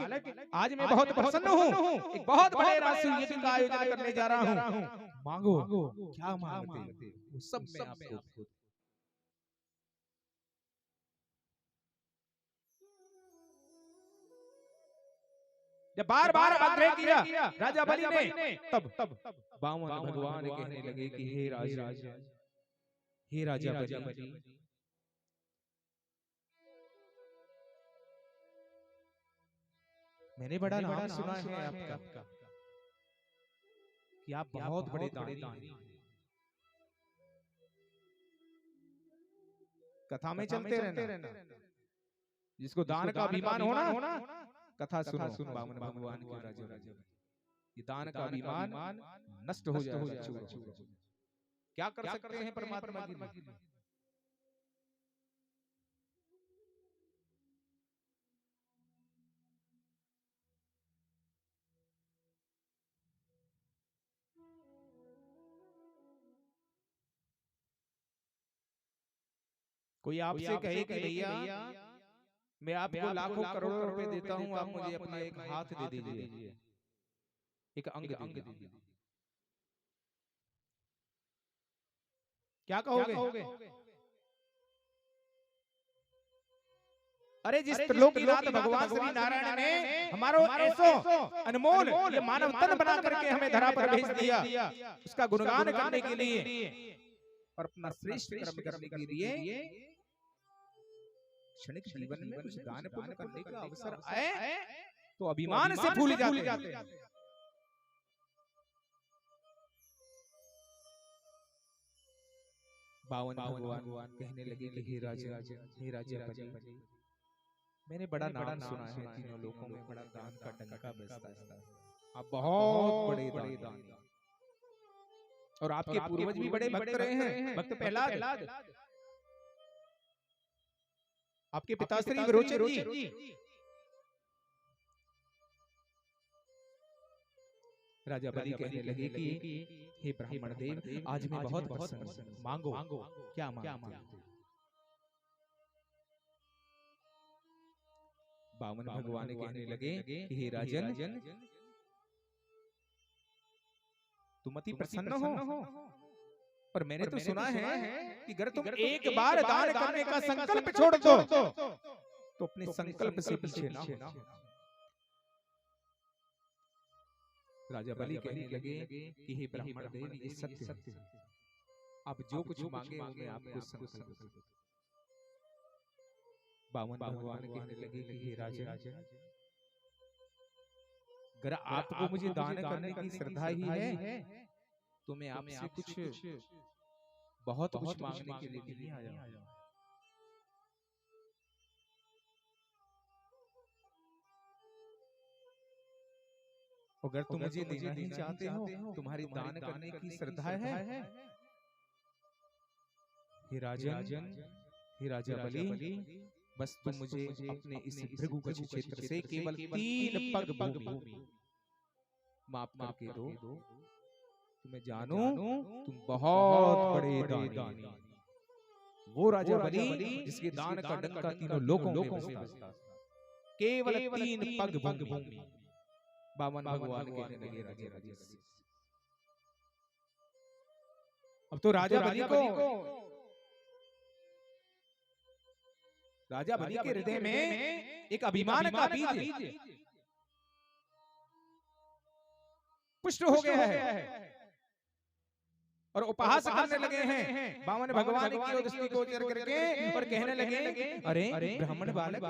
आज मैं बहुत प्रसन्न हूँ, एक बहुत बड़े राष्ट्रीय यज्ञ का आयोजन करने जा रहा हूँ। मांगो, क्या मांगते हो सब मैं आपको। जब बार बार आग्रह किया राजा बलि ने, तब बामन भगवान कहने लगे कि हे राजा बलि, मैंने बड़ा नाम सुना है आपका कि आप बहुत बड़े दानी। कथा में चलते रहना, जिसको दान का अभिमान होना, कथा सुनो बामन भगवान के राजा, ये दान का अभिमान नष्ट हो जाएगा। क्या कर सकते हैं परमात्मा के लिए? कोई आपसे कहे कि भैया मैं आपको लाखों करोड़ों रुपए देता हूं, आप मुझे अपना एक हाथ दे दीजिए, एक अंग दे दीजिए, क्या कहोगे? अरे जिस त्रिलोकीनाथ भगवान श्री नारायण ने हमारो ऐसो अनमोल ये मानव तन बना करके हमें धरा पर भेज दिया, उसका गुणगान करने के लिए और अपना श्रेष्ठ कर्म करने के लिए क्षणिक जीवन में कुछ दान पुण्य करने का अवसर आए तो अभिमान से भूल जाते हैं। बावन भगवान कहने लगे कि हे राजा बलि, मैंने बड़ा नाम सुना है तीनों लोकों में बड़ा दान का डंका बजता है, आप बहुत बड़े दानी, और आपके पूर्वज भी बड़े भक्त रहे हैं, भक्त प्रहलाद, आपके पिताश्री विरोचन जी। राजा बलि कहने लगे कि हे ब्राह्मण देव, आज मैं बहुत प्रसन्न हूं, मांगो क्या मांगते? बामन भगवान कहने लगे कि हे राजन, तुम अति प्रसन्न हो, पर मैंने तो सुना है कि अगर तुम एक बार दान करने का संकल्प छोड़ दो तो अपने संकल्प से पीछे ना हो। राजा बलि कहने लगे कि हे ब्राह्मण देव, ये सत्य है, आप जो कुछ मांगे मैं आपको संकल्प दूं। बामन भगवान कहने लगे कि हे राजन, अगर आपको मुझे दान करने की श्रद्धा ही है तो मैं आपसे कुछ बहुत कुछ मांगने के लिए नहीं आया। अगर तुम मुझे देना ही चाहते हो, तुम्हारी दान करने की श्रद्धा है, हे राजा बलि, बस तुम मुझे अपने इस भृगुकछ क्षेत्र से केवल 3 पग भूमि माफ करके दो, तुम्हें जानो तुम बहुत बड़े दानी। वो राजा बलि जिसके दान का डंका तीनों लोकों में बजता, केवल 3 पग भूमि। बामन भगवान कहने लगे राजा, अब तो राजा बलि के हृदय में एक अभिमान का बीज पुष्ट हो गया है और उपहास करने लगे हैं बामन भगवान की ओर दृष्टि गोचर करके, और कहने लगे अरे ब्राह्मण बालक,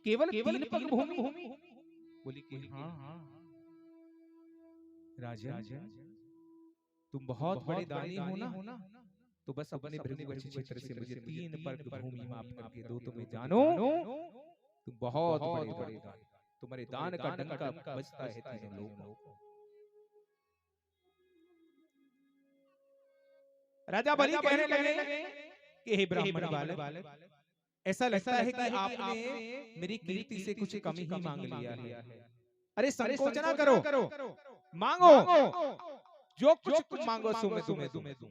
केवल 3 पग भूमि? बोली कि हाँ राजा, तुम बहुत बड़े दानी हो ना, तो बस अपने भृगुकछ क्षेत्र से मुझे 3 पग भूमि माफ करके दो, तुम्हें जानो तुम बहुत बड़े दानी, तुम्हारे दान का डंका बजता है तीनों लोगों को। राजा बलि कहने लगे कि हे ब्राह्मण बालक, ऐसा लगता है कि आपने मेरी कीर्ति से कुछ कम ही मांग लिया है। अरे संकोच ना करो, मांगो, जो कुछ मांगो सो मैं तुम्हें दूं।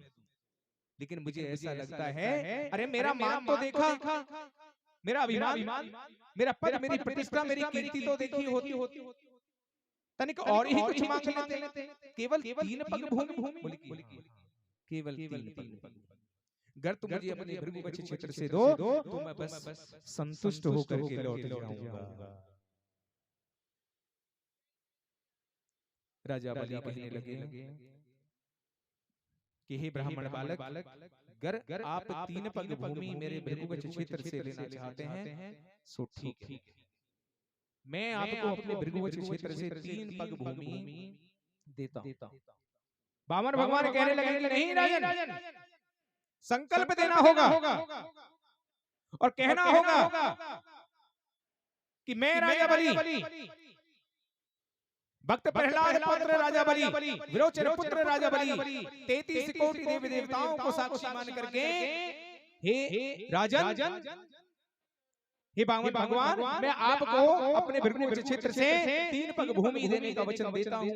लेकिन मुझे ऐसा लगता है, अरे मेरा मान तो देखा, मेरा अभिमान, मेरा पद, मेरी प्रतिष्ठा, मेरी कीर्ति तो देखी होती, तनिक और ही कुछ मांग लेते। केवल 3 पग भूमि, केवल 3 पग। अगर तुम मुझे अपने भृगुवक्ष क्षेत्र से दो तो मैं बस संतुष्ट होकर के लौट जाऊंगा। राजा बलि कहने लगे कि हे ब्राह्मण बालक, अगर आप 3 पग भूमि मेरे भृगुवक्ष क्षेत्र से लेना चाहते हैं सो ठीक है, मैं आपको अपने भृगुवक्ष क्षेत्र से 3 पग भूमि देता हूं। वामन भगवान कहने लगे कि नहीं राजन, संकल्प देना होगा और कहना होगा कि मैं राजा बलि, भक्त प्रहलाद पुत्र राजा बलि, विरोचन पुत्र राजा बलि, 33 कोटि देवी देवताओं को साक्षी मान करके हे राजन, हे वामन भगवान, मैं आपको अपने भृगुवक्ष क्षेत्र से 3 पग भूमि देने का वचन देता हूं।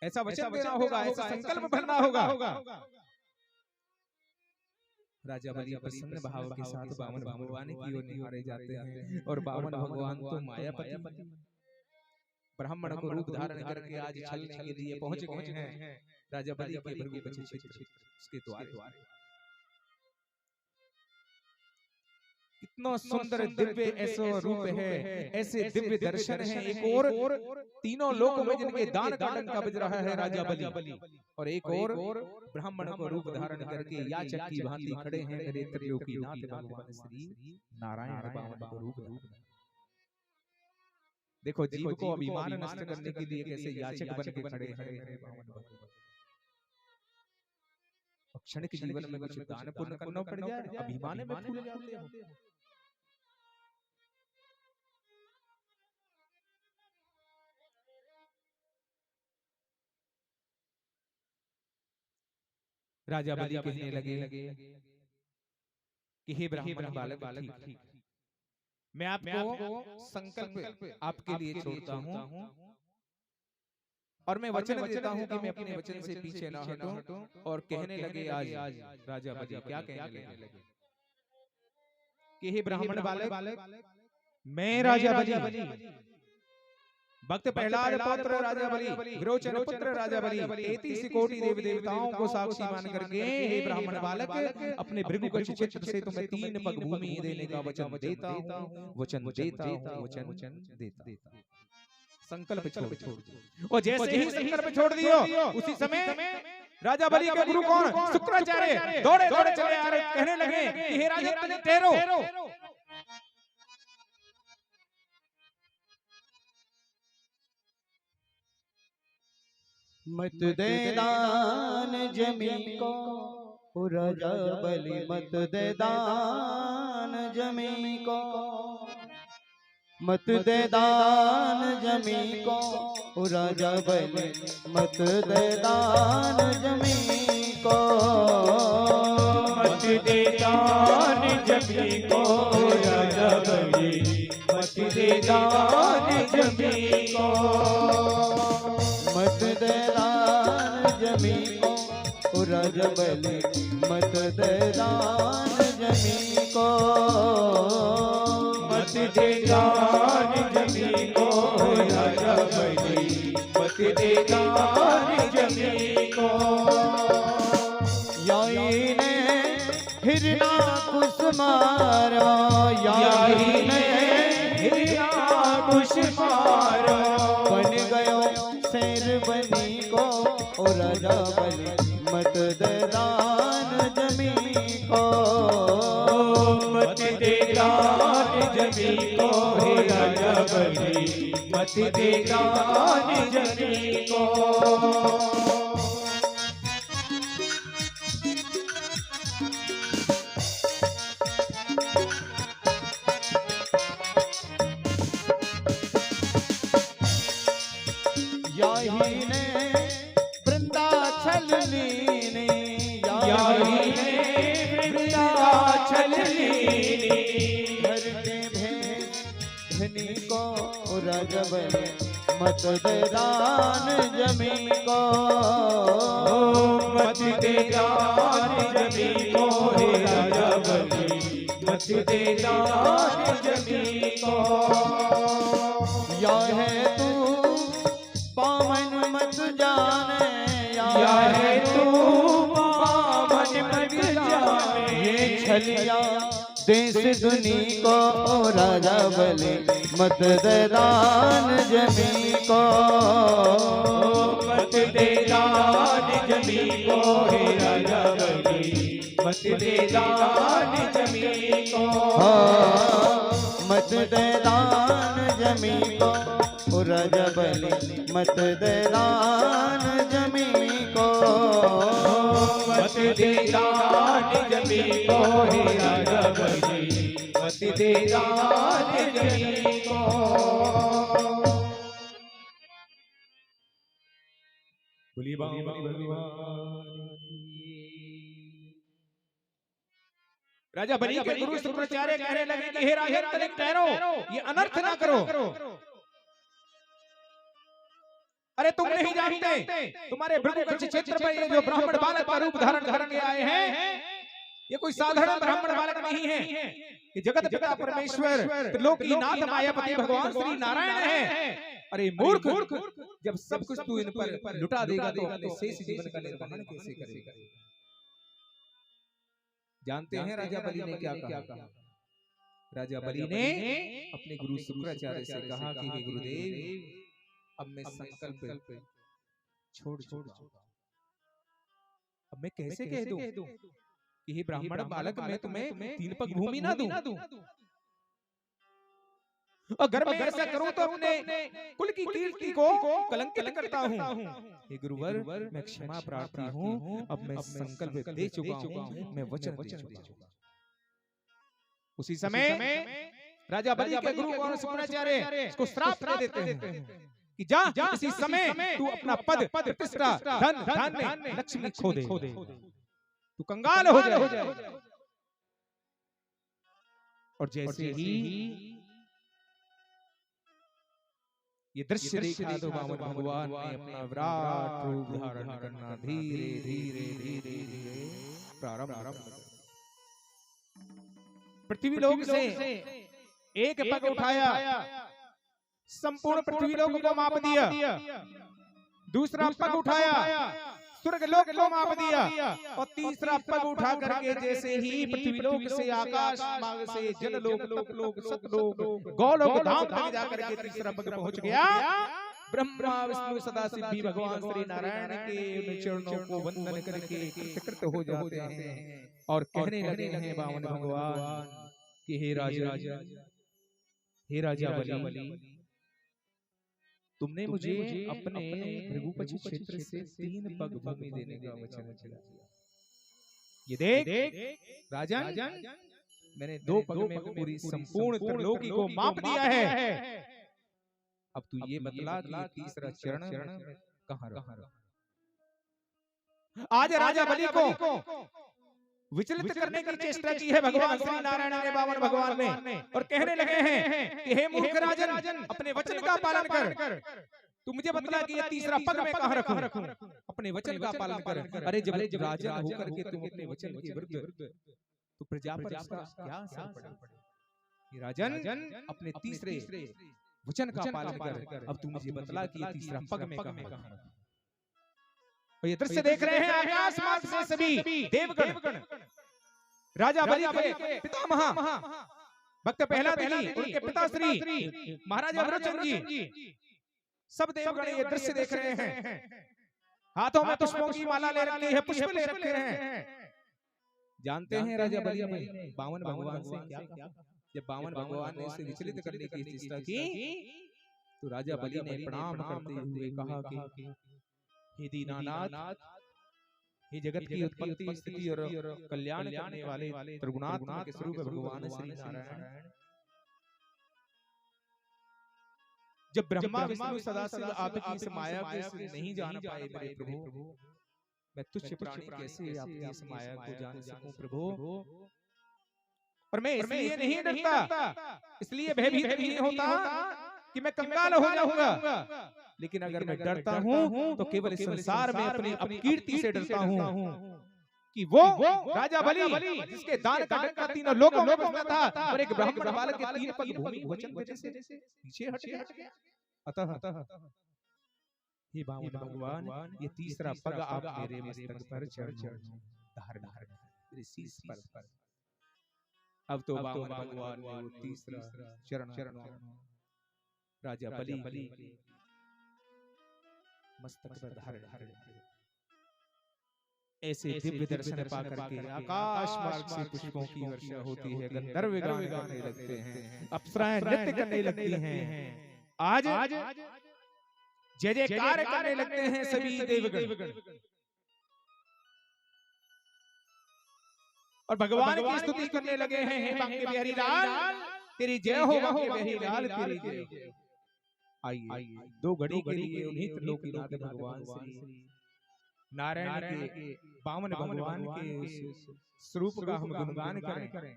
ऐसा वचन देना होगा, ऐसा संकल्प भरना होगा। राजा बलि प्रसन्न भाव के साथ वामन भगवान की ओर निहारे जाते हैं और वामन भगवान तो मायापति ब्राह्मण को रूप धारण करके आज छलने के लिए पहुंच गए हैं राजा बलि के भृगुवक्ष क्षेत्र उसके द्वार। कितना सुंदर दिव्य ऐसा रूप है, ऐसे दिव्य दर्शन है। एक और तीनों लोकों में जिनके दान का डंका बज रहा है राजा बलि, और एक और ब्राह्मण को रूप धारण करके याचक की भांति खड़े हैं मेरे त्रिलोकीनाथ भगवान श्री नारायण वामन को रूप। देखो जीव को अभिमान नष्ट करने के लिए कैसे याचक बन के खड़े हैं वामन भगवान। क्षण के जीवन में कुछ दान पुण्य करना पड़ जाए, अभिमान में फूल जाते हो। राजा बलि कहने लगे कि हे ब्राह्मण बालक, मैं आपको संकल्प आपके लिए छोड़ता हूं और मैं वचन देता हूं कि मैं अपने वचन से पीछे ना हटूं। और कहने लगे आज राजा बलि क्या कहने लगे कि हे ब्राह्मण बालक, मैं राजा बलि, भक्त प्रहलाद पुत्र राजा बलि, विरोचन पुत्र राजा बलि, 33 कोटि देवी देवताओं को साक्षी मान करके हे ब्राह्मण बालक, अपने भृगुवक्ष क्षेत्र से तुम्हें 3 पग भूमि देने का वचन देता हूं, वचन देता। संकल्प छोड़। और जैसे ही संकल्प छोड़ दियो उसी समय राजा बलि के गुरु कौन, शुक्राचार्य, दौड़े चले आ रहे, कहने लगे कि हे राजा तुम ठहरो। मत दे दान जमी को राजा बलि, मत दे दान जमी को, मत दे दान जमी को राजा बलि, मत दे दान जमी को, मत दे दान जमी को राजा बलि, मत दे दान जमी को, मत दे दान जमी को राजा बलि, मत दे दान जमी को, मत दे दान जमी को राजा बलि, मत दे दान जमी को। याई ने हिरना कुछ मारा, याई ने हिरना कुछ मारा, बन गयो शेर बनी को राजा बलि, मत दे दान जमी को, मत दे दान जमी को राजा बलि, मत दे दान जमी को। याही ने वृंदाचल लीनी यारी ने वृंदाचल लीनी घर के भेद धनी को रजबल मत दे दान जमी को मत दे दान जमी को हे राजा बलि मत दे दान जमी को या है तू पावन मत जाने या है तू पावन मत जाने ये छलिया देश दुनी को राजा बलि मत दे दान जमी को मत दे दान जमी को हे राजा बलि मत दे दान जमी को मत दे दान जमी को राजा बलि मत दे दान जमी को मत दे दान जमी को हे राजा बलि मत दे दान जमी को बोलिए राजा बलि के गुरु शुक्राचार्य कहने लगे कि हे राजन तनिक ठहरो, ये अनर्थ ना करो। अरे तुम नहीं जानते तुम्हारे भृगुवंश क्षेत्र में ये जो ब्राह्मण बालक का रूप धारण करके आए हैं ये कोई साधारण ब्राह्मण बालक नहीं है, ये जगत पिता परमेश्वर त्रिलोकीनाथ मायापति भगवान श्री नारायण है। अरे मूर्ख, जब सब कुछ तू इन पर लुटा देगा तो अपने शेष जीवन का निर्वहन कैसे करेगा? जानते हैं राजा बलि ने क्या कहा? राजा बलि ने अपने गुरु शुक्राचार्य से कहा कि हे गुरुदेव, अब मैं संकल्प छोड़ अब मैं कैसे कह दूं कि हे ब्राह्मण बालक मैं तुम्हें 3 पग भूमि ना दूं? अगर मैं ऐसा करूं तो अपने कुल की कीर्ति को कलंकित करता हूं। हे गुरुवर, मैं क्षमा प्रार्थी हूं, अब मैं संकल्प दे चुका हूं, मैं वचन दे चुका हूं। उसी समय राजा बलि के गुरु और शुक्राचार्य इसको श्राप दे देते हैं कि जा इसी समय तू अपना पद प्रतिष्ठा धन धान्य लक्ष्मी खो दे, तू कंगाल हो जाए। और जैसे ही ये दृश्य देखा तो वामन भगवान ने अपना विराट रूप धारण करना धीरे धीरे धीरे धीरे प्रारंभ। पृथ्वी लोक से एक पग उठाया, संपूर्ण पृथ्वी लोक को माप दिया। दूसरा पग उठाया, स्वर्ग लोक को माप दिया। और तीसरा पग उठा करके जैसे ही पृथ्वी लोक से आकाश मार्ग से जल लोक, लोक लोक, सतलोक, गौलोक धाम तक जाकर के तीसरा पग पहुंच गया। ब्रह्मा विष्णु सदाशिव भी भगवान श्री नारायण के चरणों को वंदन करके कृतकृत हो जाते हैं और कहने लगे हैं वामन भगवान कि हे राजा बलि, तुमने मुझे अपने भृगुवंश क्षेत्र से 3 पग भूमि देने का वचन दिया। ये देख राजन, मैंने 2 पग में पूरी संपूर्ण त्रिलोकी को माप दिया है। अब तू ये बतला कि तीसरा चरण कहाँ रहा? आज राजा बलि को विचलित करने की चेष्टा की है भगवान श्री नारायण ने, वामन भगवान ने, और कहने लगे हैं कि हे मूर्ख राजन, अपने वचन का पालन कर। तू मुझे बतला कि ये तीसरा पग मैं कहाँ रखूं? अपने वचन का पालन कर। अरे जब राजन होकर के तुम अपने वचन के विरुद्ध तो प्रजा पर इसका क्या असर पड़ेगा? राजन, अपने तीसरे वचन का पालन कर। अब तू मुझे बतला कि ये तीसरा पग मैं कहाँ रखूं? और ये दृश्य देख रहे हैं आकाश मार्ग से सभी देवगण, राजा बलि के पितामह भक्त प्रहलाद जी, उनके पिता श्री महाराजा वरुणचंद्र जी, सब देवगण ये दृश्य देख रहे हैं। हाथों में पुष्पों की माला ले रखी है, पुष्प ले रखे हैं। जानते हैं राजा बलि ने वामन भगवान से क्या कहा? जब वामन भगवान ने इसे विचलित करने की चेष्टा की तो राजा बलि ने प्रणाम करते हुए कहा कि हे दीनानाथ, हे जगत की उत्पत्ति स्थिति और कल्याण करने वाले त्रिगुणात्मक स्वरूप भगवान श्री नारायण, जब ब्रह्मा विष्णु सदाशिव आपकी इस माया को नहीं जान पाए मेरे प्रभु, मैं तुच्छ प्राणी कैसे आपकी इस माया को जान सकूं प्रभु। और मैं इसलिए नहीं डरता, इसलिए भयभीत नहीं होता कि मैं कंगाल हो जाऊंगा, लेकिन अगर मैं डरता हूं तो केवल इस संसार में अपनी अपकीर्ति से डरता हूं कि वो राजा बलि जिसके दान का डंका तीनों लोगों में बजता था और एक ब्राह्मण बालक के 3 पग भूमि वचन देने से पीछे हट गया। अतः हे बामन भगवान, ये तीसरा पग आप मेरे मस्तक पर धारण करें, मेरे शीश पर। अब तो बामन भगवान ने वो तीसरा चरण राजा बलि मस्तक पर धारण किया। ऐसे दिव्य दर्शन पा करके आकाश मार्ग से पुष्पों की वर्षा होती है, गंधर्व गान गाने लगते हैं, अप्सराएं नृत्य करने लगती हैं, आज जय जयकार करने लगते हैं सभी देवगण, और भगवान की स्तुति करने लगे हैं। हे बांके बिहारी लाल तेरी जय हो, बांके बिहारी लाल तेरी जय। आइए 2 घड़ी के लिए उन्हीं त्रिलोकीनाथ भगवान श्री नारायण के बामन भगवान के स्वरूप का हम गुणगान करें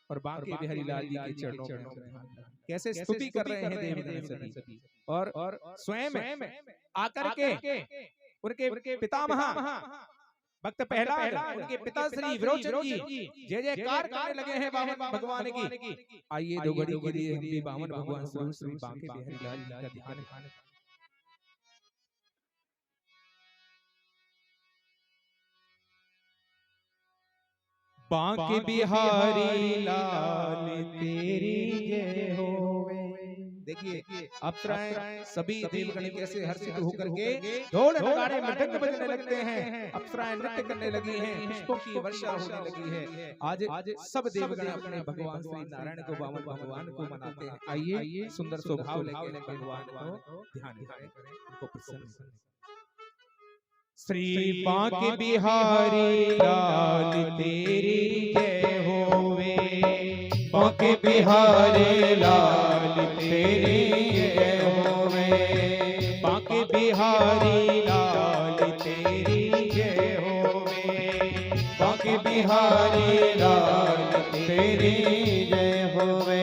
और बांके बिहारी लाल जी के चरणों में कैसे स्तुति कर रहे हैं देवगण सभी, और स्वयं आकर के उनके पितामह भक्त प्रहलाद उनके पिता श्री विरोचन जी जय जयकार करने लगे हैं बामन भगवान की। आइए 2 घड़ी के लिए हम भी बामन भगवान स्वरूप श्री बांके बिहारी लाल जी का ध्यान करें। बांके बिहारी लाल तेरी जय होवे। देखिए अप्सराएं सभी देवगण कैसे हर्षित होकर के ढोल नगाड़े मृदंग बजने लगते हैं, अप्सराएं नृत्य करने लगी हैं, पुष्पों की वर्षा होने लगी है। आज सब देवगण अपने भगवान श्री नारायण को बामन भगवान को मनाते हैं। आइए सुंदर स्वभाव लेकर भगवान को ध्यान करें, उनको प्रसन्न करें। श्री बांके बिहारी लाल तेरी जय होवे, बांके बिहारी लाल तेरी जय होवे, बांके बिहारी लाल तेरी जय होवे, बांके बिहारी लाल तेरी जय होवे,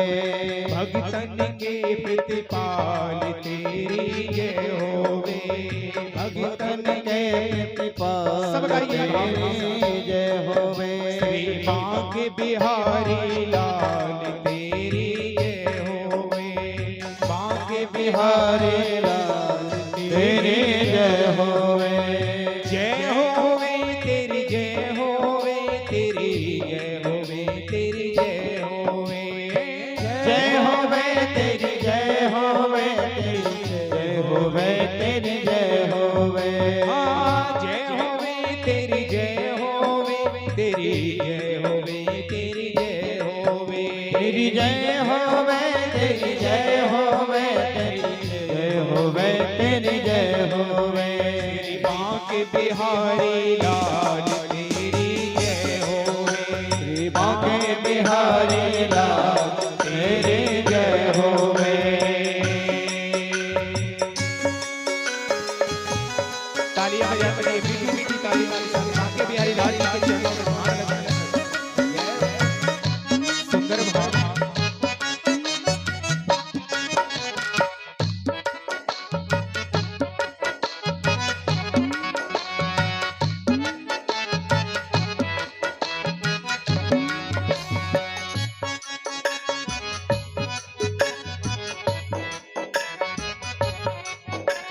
भगतन के प्रतिपाल तेरी जय होवे, भगतन के सब गाइए जय होवे। श्री बांके बिहारी लाल तेरी जय होवे, बांके बिहारी लाल तेरी जय होवे, जय होवे तेरी जय होवे, तेरी जय होवे, तेरी जय होवे, जय होवे तेरी जय होवे, तेरी जय होवे, तेरी जय होवे, जय होवे तेरी जय होवे, तेरी जय होवे, तेरी जय होवे, तेरी जय होवे, तेरी जय होवे, तेरी जय होवे, तेरी जय होवे। श्री बांके बिहारी लाल तेरी जय होवे, श्री बांके बिहारी लाल तेरी जय होवे। तालियां बजाते मीठी मीठी तालियां बांके बिहारी लाल जी के चरणों में ध्यान लगाएं। सुंदर भाव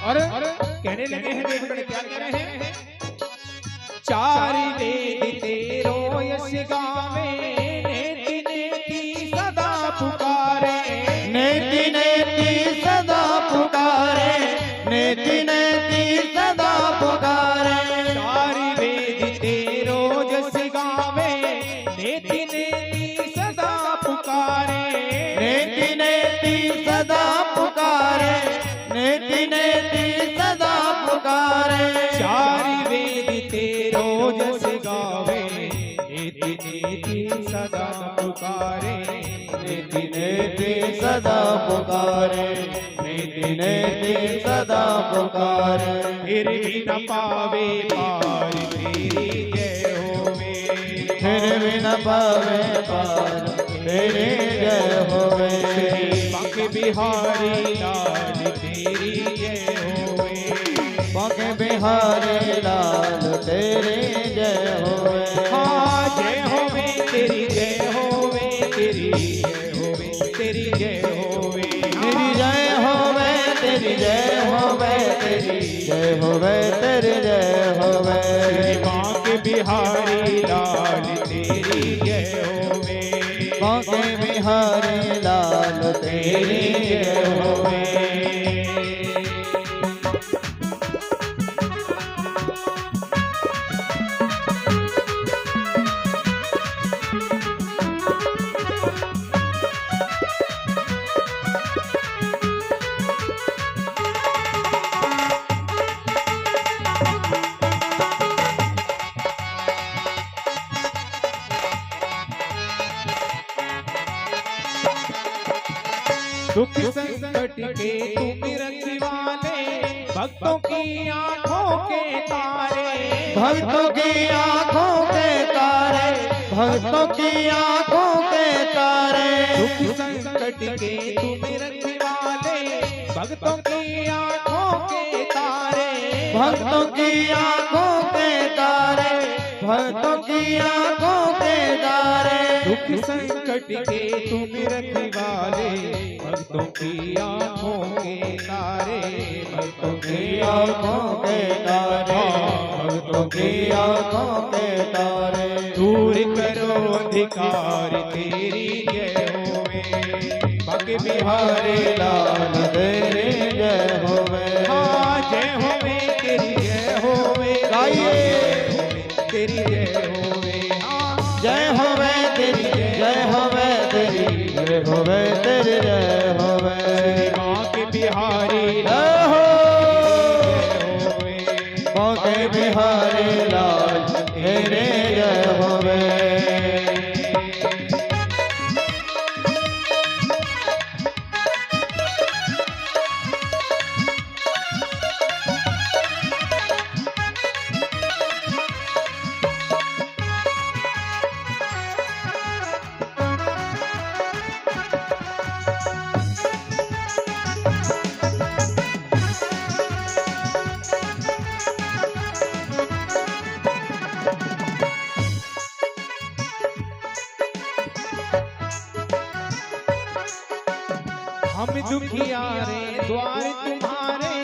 और कहने लगे हैं देवगण, क्या कह रहे हैं? 4 वेद तेरो यश गावे, नेति नेति सदा पुकारे, नेति नेति सदा पुकारे, नेति नेति सदा पुकारे। 4 वेद तेरो यश गावे, नेति नेति सदा पुकारे, नेति नेति सदा पुकारे, नेति नेति सदा पुकारे। 4 वेद तेरो जस गावे, नेति नेति सदा पुकारे, नेति नेति सदा पुकारे, नेति दिने दिन सदा पुकारे, फिर भी न पावे पार तेरी जय होवे, फिर भी न पावे पार तेरी जय होवे। बांके बिहारी लाल तेरी जय होवे, बांके बिहारी लाल तेरी जय होवे। हाँ जय होवे तेरी जय होवे, तेरी जय होवे, तेरी जय होवे, तेरी जय होवे, तेरी जय होवे, तेरी जय होवे, तेरी जय होवे। बांके बिहारी लाल तेरी जय होवे, बांके बिहारी लाल तेरी जय होवे। दुख संकट के तुम रखवाले, भक्तों की आंखों के तारे, भक्तों की आंखों के तारे, भक्तों की आंखों के तारे। दुख संकट के तुम रखवाले, भक्तों की आंखों के तारे, भक्तों की आंखों के तारे, भक्तों की आंखों के तारे। दुख संकट के तुम रखवाले, भक्तों की आंखों के तारे, भक्तों की आंखों के तारे, भक्तों की आंखों के तारे। दूर करो अधिकार तेरी जय होवे, बांके बिहारी लाल तेरी जय होवे। हाँ जय होवे तेरी जय होवे, तेरी जय होवे, हाँ जय होवे तेरी जय होवे, तेरी जय होवे, तेरी जय होवे। बांके बिहारी जय हो, होवे, बांके बिहारी लाल तेरी जय होवे। हम दुखियारे द्वार तुम्हारे,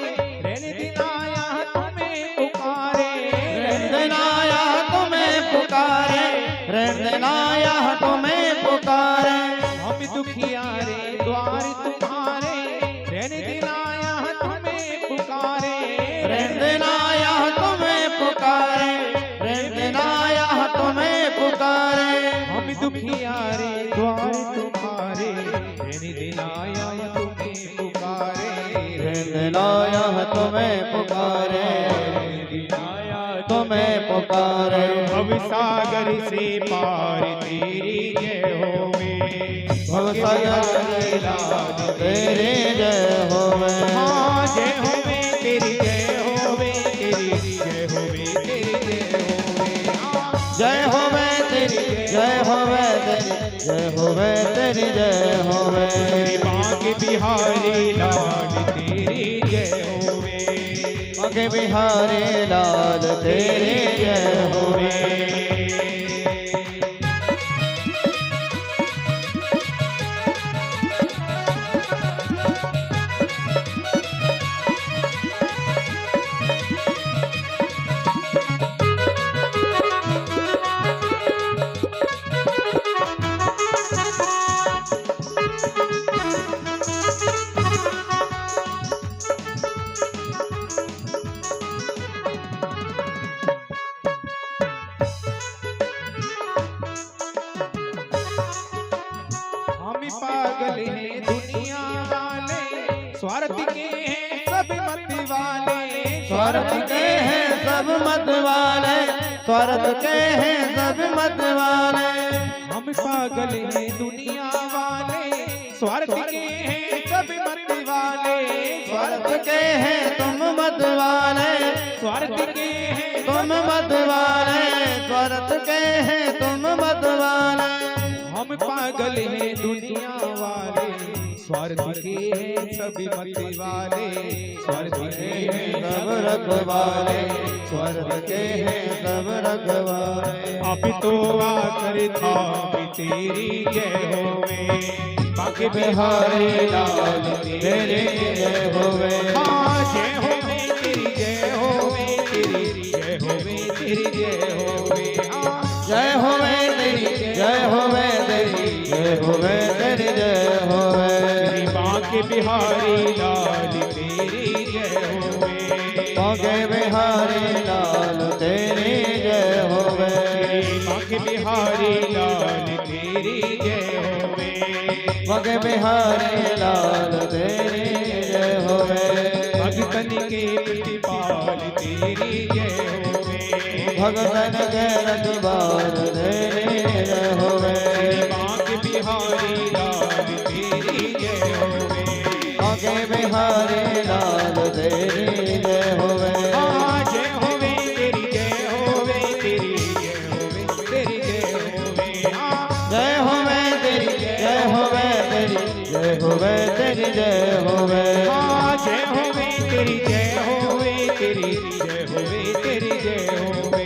रहने दिन आया तुम्हें पुकारे, रहने आया तुम्हें पुकारे, रहने आया तुम्हें पुकारे। हम दुखियारे द्वार तुम्हारे, रहने दिन आया तुम्हें पुकारे, रहने आया तुम्हें पुकारे, रहने आया तुम्हें पुकारे। हम दुखियारे द्वार तुम्हारे, रहने दिन आया तुम्हें पुकारे, रहने आया तुम्हें पुकारे, तुम्हें पुकारे। भव सागर से पार तेरी जय होवे, भवसागर लाल तेरी जय होवे। हाँ जय होवे तेरी जय होवे, तेरी जय होवे, तेरी जय होवे, हाँ जय होवे तेरी जय होवे, तेरी जय होवे, तेरी जय होवे। बांके बिहारी लाल तेरी जय होवे, बांके बिहारी लाल तेरी जय होवे। पागल हैं दुनिया वाले, स्वार्थ के हैं सब मत वाले, स्वार्थ के हैं सब मत वाले, स्वार्थ के हैं सब मत वाले। हम पागल हैं दुनिया वाले, स्वार्थ के हैं सब मत वाले, के हैं तुम मतवाले, स्वार्थ के हैं तुम मतवाले, स्वार्थ के हैं तुम मतवाले। हम पागल हैं दुनिया वाले, स्वार्थ के हैं सभी मत वाले, स्वार्थ के हैं सब रखवाले, स्वार्थ के हैं सब रखवाले। अब तो आकर था भी तेरी जय होवे, बाकी बिहारी लाल तेरी जय होवे। हाँ जय होवे तेरी जय होवे, तेरी जय होवे, तेरी जय होवे। जय होवे तेरी जय होवे, तेरी जय होवे, तेरी जय होवे। बाके बिहारी लाल तेरी जय होवे, बाके बिहारी लाल तेरी जय होवे। बाके बिहारी लाल तेरी जय होवे, बाके बिहारी लाल तेरी जय होवे। भगतन के प्रतिपाल तेरी जय होवे, भगतन के रखवाल तेरी जय होवे। बाके बिहारी लाल तेरी जय होवे, बाके बिहारी लाल तेरी जय होवे। जय होवे तेरी जय होवे, तेरी जय होवे, तेरी जय होवे। जय होवे तेरी जय होवे, तेरी जय होवे, तेरी जय होवे। जय होवे तेरी जय होवे, तेरी जय होवे, तेरी जय होवे।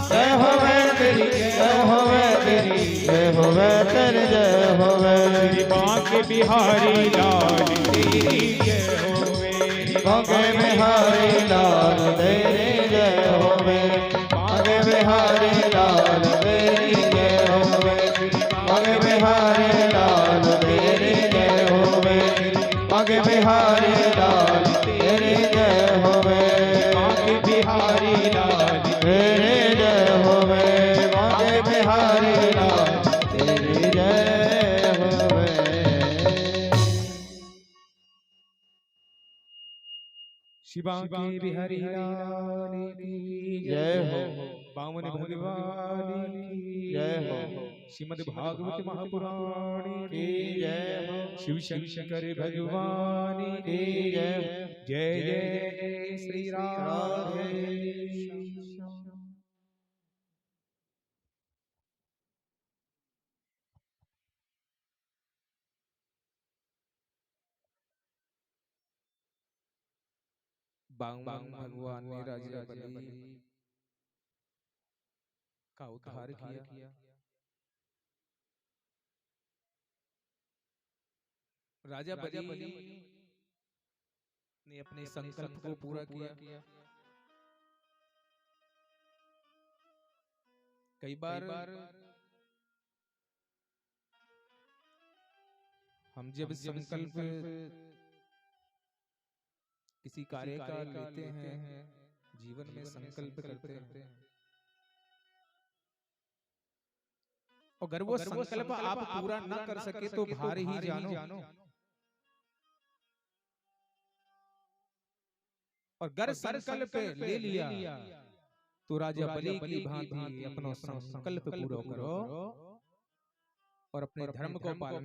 जय होवे तेरी जय होवे, तेरी जय होवे, तेरी जय होवे। बाके बिहारी लाल तेरी जय होवे, बाके बिहारी लाल तेरी जय होवे। बाके बिहारी लाल तेरी जय होवे। बाके बिहारी लाल तेरी जय होवे। बाके बिहारी लाल तेरी जय होवे। बाके बिहारी लाल तेरी जय होवे। बाके बिहारी लाल तेरी जय होवे। शिवांगी बिहारी लाल की जय हो। बामन भगवान की जय हो। श्रीमद् भागवत महापुराण की जय हो। शिव शंकर भगवान की जय जय जय श्री राधे। बांग भगवान ने राजा बलि का उद्धार किया। राजा बलि ने अपने संकल्प को पूरा किया। कई बार हम जब संकल्प किसी कार्य का लेते हैं, जीवन में संकल्प करते हैं, और अगर वो संकल्प आप पूरा न कर सके तो भार ही जानो। और अगर संकल्प ले लिया तो राजा बलि की भांति अपना संकल्प पूरा करो और अपने धर्म को पालन